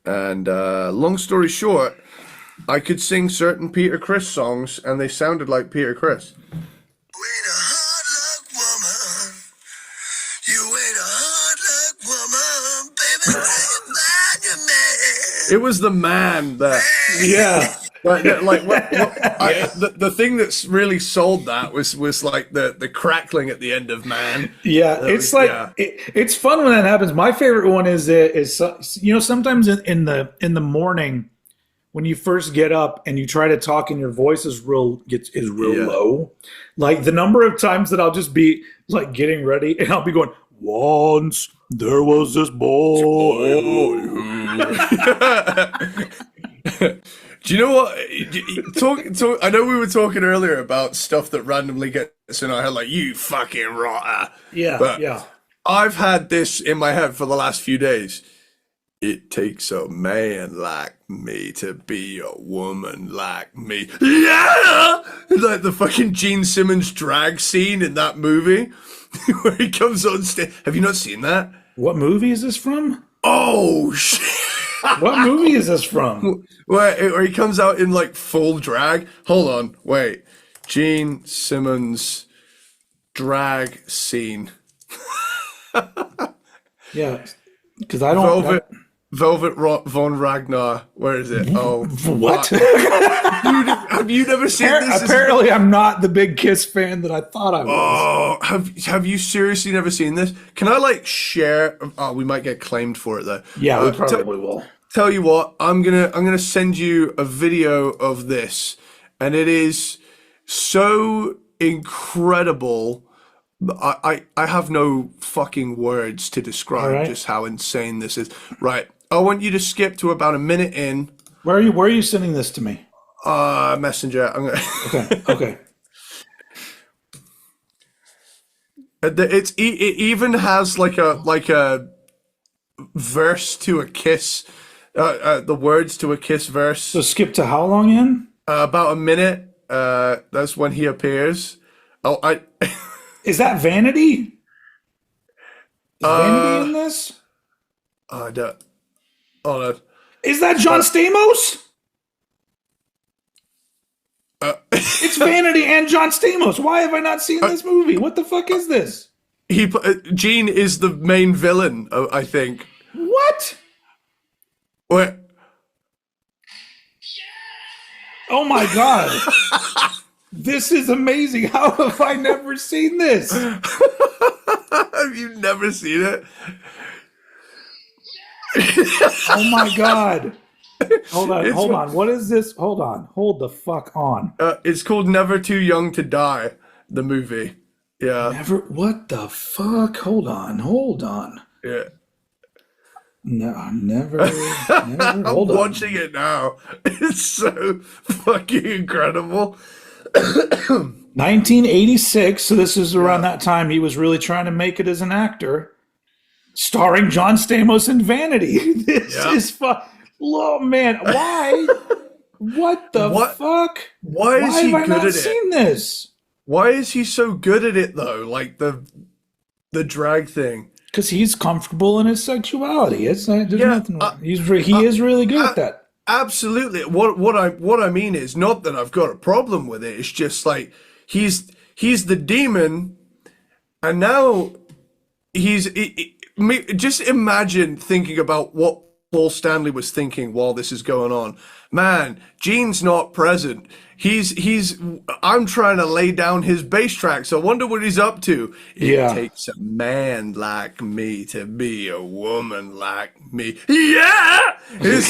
And long story short, I could sing certain Peter Criss songs, and they sounded like Peter Criss. You ain't a hard luck woman. You ain't a hard luck woman, baby. Find your man. It was the man that, the thing that's really sold that was like the crackling at the end of man. Yeah, it's it's fun when that happens. My favorite one is sometimes in the morning when you first get up and you try to talk and your voice is real low. Like the number of times that I'll just be like getting ready and I'll be going, once there was this boy. Do you know what? Talk. I know we were talking earlier about stuff that randomly gets in our head, like you fucking rotter. Yeah. I've had this in my head for the last few days. It takes a man like me to be a woman like me. Yeah! Like the fucking Gene Simmons drag scene in that movie where he comes on stage. Have you not seen that? What movie is this from? Oh, shit. What movie is this from? Where he comes out in like full drag. Hold on, wait. Gene Simmons drag scene. Yeah, because I don't. Velvet Von Ragnar. Where is it? Oh, what? Have you never seen this? Apparently, I'm not the big Kiss fan that I thought I was. Oh, have you seriously never seen this? Can I like share? Oh, we might get claimed for it though. Yeah, we probably will. Tell you what, I'm gonna send you a video of this, and it is so incredible I have no fucking words to describe All right. just how insane this is. Right. I want you to skip to about a minute in. Where are you sending this to me? Messenger. I'm gonna Okay. Okay. it even has like a verse to a kiss, the words to a kiss verse. So skip to how long in? About a minute. That's when he appears. Oh, Is that Vanity? Is Vanity in this? I don't. Oh no. Is that John Stamos? It's Vanity and John Stamos. Why have I not seen this movie? What the fuck is this? Gene is the main villain, I think. What? Where? Oh my god. This is amazing. How have I never seen this? Have you never seen it? Oh my god. Hold on. What is this? Hold on. Hold the fuck on. It's called Never Too Young to Die, the movie. Yeah. What the fuck? Hold on. Yeah. No, never. I'm Hold on. watching it now. It's so fucking incredible. 1986, so this is around that time he was really trying to make it as an actor, starring John Stamos in Vanity. This is oh man, why? What the fuck? Why is he have I good not at seen it? this? Why is he so good at it though? Like the drag thing. Because he's comfortable in his sexuality. There's nothing wrong. He is really good at that. Absolutely. What I mean is not that I've got a problem with it. It's just like he's the demon, and now just imagine thinking about what Paul Stanley was thinking while this is going on. Man, Gene's not present. I'm trying to lay down his bass tracks. I wonder what he's up to. Yeah. It takes a man like me to be a woman like me. Yeah! I'm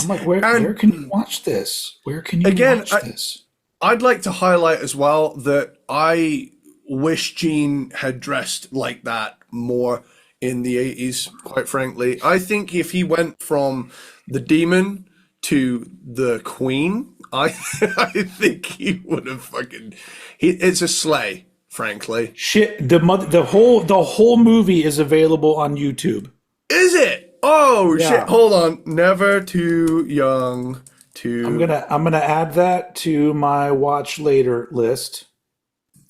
like, where can you watch this? Where can you watch this? I'd like to highlight as well that I wish Gene had dressed like that more in the 80s, quite frankly. I think if he went from the demon to the queen, I think he would have it's a sleigh, frankly. Shit, the whole movie is available on YouTube. Is it? Oh Yeah. shit! Hold on. Never Too Young to. I'm gonna add that to my watch later list.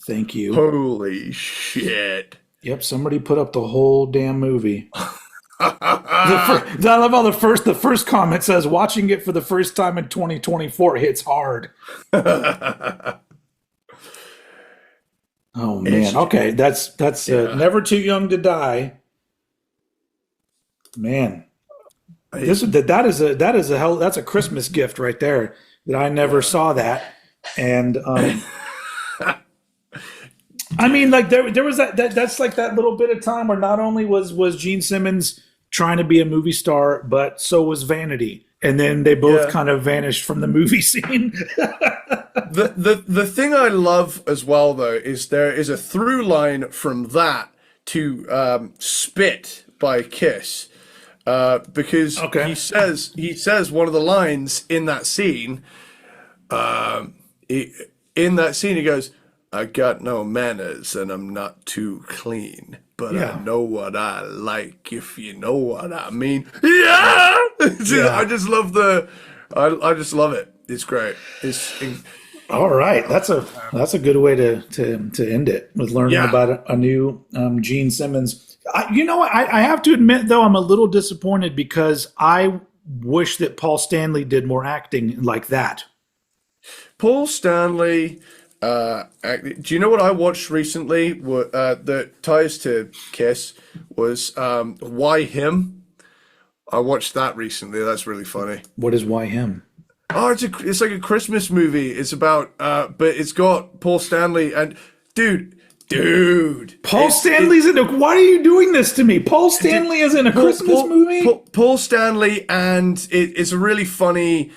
Thank you. Holy shit! Yep, somebody put up the whole damn movie. I love how the first comment says, "Watching it for the first time in 2024 hits hard." Oh man. Okay, that's Never Too Young to Die. Man, that's a Christmas gift right there. That I never saw that, and I mean, like there was that's like that little bit of time where not only was Gene Simmons trying to be a movie star, but so was Vanity, and then they both kind of vanished from the movie scene. The thing I love as well though is there is a through line from that to Spit by Kiss. Because he says one of the lines in that scene, he goes, "I got no manners and I'm not too clean, but I know what I like, if you know what I mean." Yeah, I just love I just love it. It's great. All right, that's a good way to end it with learning about a new Gene Simmons. I have to admit though, I'm a little disappointed because I wish that Paul Stanley did more acting like that. Paul Stanley. Do you know what I watched recently? That ties to Kiss was Why Him? I watched that recently. That's really funny. What is Why Him? Oh, it's like a Christmas movie. It's about but it's got Paul Stanley and dude. Paul Stanley's in a. Why are you doing this to me? Paul Stanley is in a Christmas movie. Paul Stanley, and it's a really funny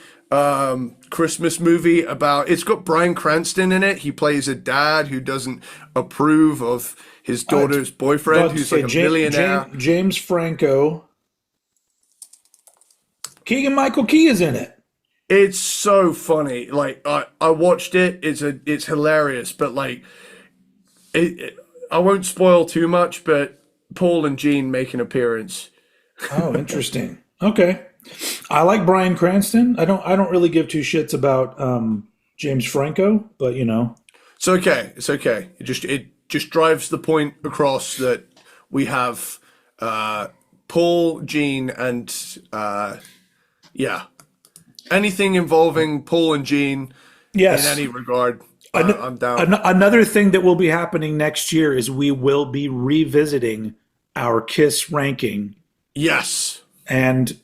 Christmas movie about. It's got Bryan Cranston in it. He plays a dad who doesn't approve of his daughter's boyfriend, who's like a millionaire. James Franco. Keegan-Michael Key is in it. It's so funny. Like I watched it. It's hilarious. But like, I won't spoil too much. But Paul and Gene make an appearance. Oh, interesting. Okay. I like Bryan Cranston. I don't really give two shits about James Franco, but you know. It's okay. It's okay. It just drives the point across that we have Paul, Gene, and anything involving Paul and Gene Yes. in any regard. I'm down. Another thing that will be happening next year is we will be revisiting our KISS ranking Yes. and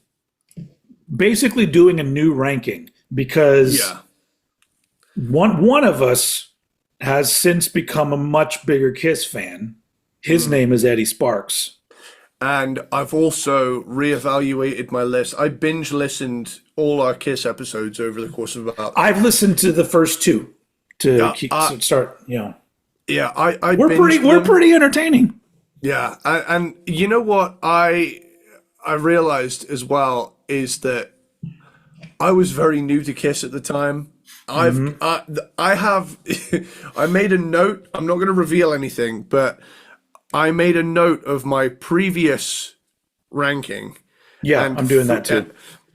basically doing a new ranking because one of us has since become a much bigger KISS fan. His name is Eddie Sparxx. And I've also reevaluated my list. I binge listened all our KISS episodes over the course of about. I've listened to the first two to start. You know, we're pretty entertaining. Yeah, and you know what I realized as well is that I was very new to KISS at the time. I have I made a note. I'm not going to reveal anything, but I made a note of my previous ranking. Yeah, I'm doing that too.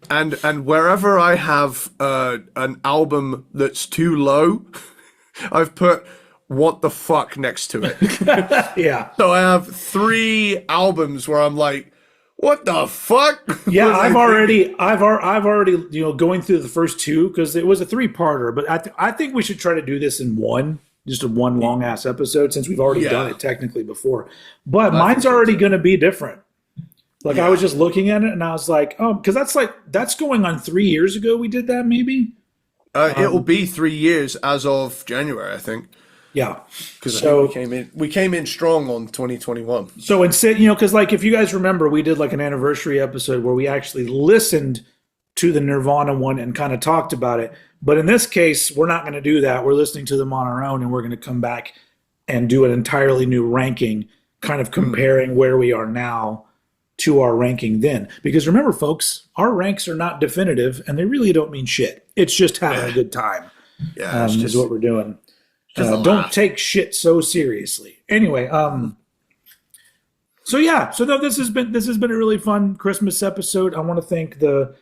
And wherever I have an album that's too low, I've put "what the fuck" next to it. Yeah. So I have 3 albums where I'm like, what the fuck? Yeah, I've already going through the first 2 because it was a 3-parter. But I think we should try to do this in one, just a one long ass episode since we've already done it technically before. But mine's already going to be different. Like I was just looking at it and I was like, oh, because that's going on 3 years ago. We did that maybe. It will be 3 years as of January, I think. Yeah, because we came in strong on 2021. So instead, because like if you guys remember, we did like an anniversary episode where we actually listened to the Nirvana one and kind of talked about it. But in this case, we're not going to do that. We're listening to them on our own, and we're going to come back and do an entirely new ranking, kind of comparing where we are now to our ranking then. Because remember, folks, our ranks are not definitive, and they really don't mean shit. It's just having a good time. Yeah, is what we're doing. Don't take shit so seriously. Anyway, so no, this has been a really fun Christmas episode. I want to thank the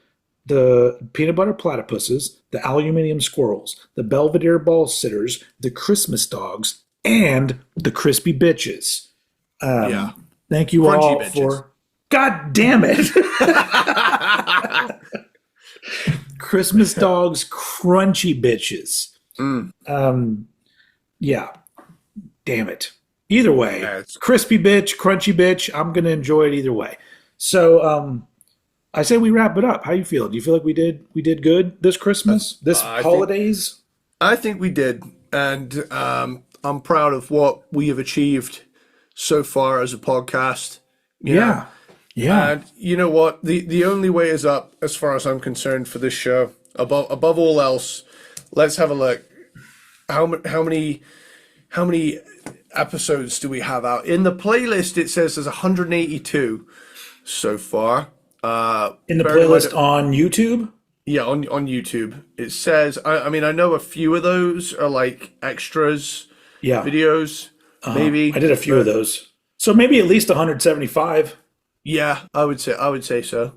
peanut butter platypuses, the aluminium squirrels, the Belvedere ball sitters, the Christmas dogs, and the crispy bitches. Thank you Crunchy all bitches. for. God damn it! Christmas dogs, crunchy bitches. Yeah. Damn it. Either way, crispy bitch, crunchy bitch, I'm going to enjoy it either way. So I say we wrap it up. How you feel? Do you feel like we did good this Christmas? This holidays? I think we did. And I'm proud of what we have achieved so far as a podcast. Yeah. And you know what? The only way is up as far as I'm concerned for this show. Above all else, let's have a look. How many episodes do we have out? In the playlist, it says there's 182 so far. In the playlist on YouTube? Yeah, on YouTube. It says, I mean, I know a few of those are like extras videos, maybe. I did a few of those. So maybe at least 175. Yeah, I would say so.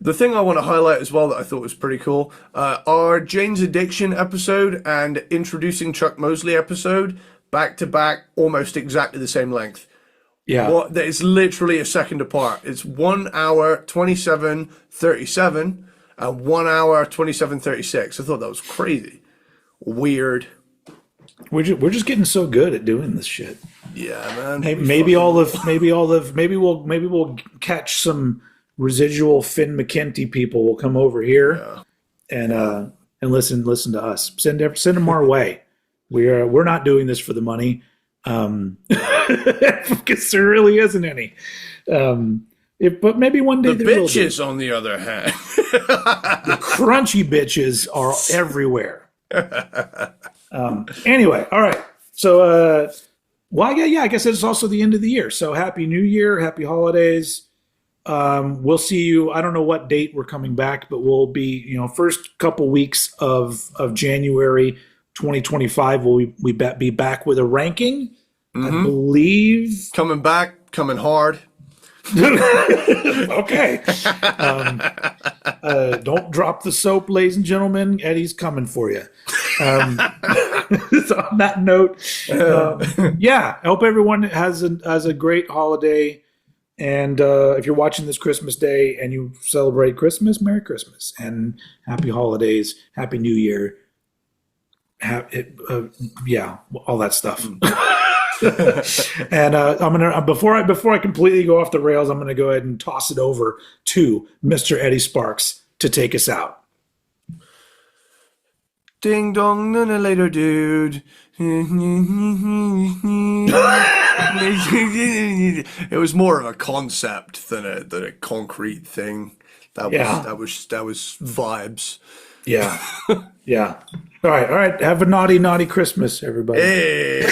The thing I want to highlight as well that I thought was pretty cool, our Jane's Addiction episode and Introducing Chuck Mosley episode, back to back, almost exactly the same length. Yeah. It's literally a second apart. It's 1 hour, 27:37 and 1 hour, 27:36. I thought that was crazy. Weird. We're just getting so good at doing this shit. Yeah, man. Maybe we'll catch some residual Finn McKenty people will come over here and listen to us. Send them our way. We're not doing this for the money, because there really isn't any. But maybe one day The there will be. bitches, on the other hand. The crunchy bitches are everywhere. Anyway, all right. So, I guess it's also the end of the year. So happy New Year, happy holidays. We'll see you. I don't know what date we're coming back, but we'll be, first couple weeks of January 2025. Will we be back with a ranking? I believe. Coming back, coming hard. Okay. Don't drop the soap, ladies and gentlemen. Eddie's coming for you. So on that note, I hope everyone has a great holiday. And if you're watching this Christmas Day and you celebrate Christmas, Merry Christmas and Happy Holidays, Happy New Year. All that stuff. And I'm gonna before I completely go off the rails, I'm gonna go ahead and toss it over to Mr. Eddie Sparxx to take us out. Ding dong, none later, dude. It was more of a concept than a concrete thing. That was vibes. Yeah. Yeah. All right. Have a naughty Christmas, everybody. Hey.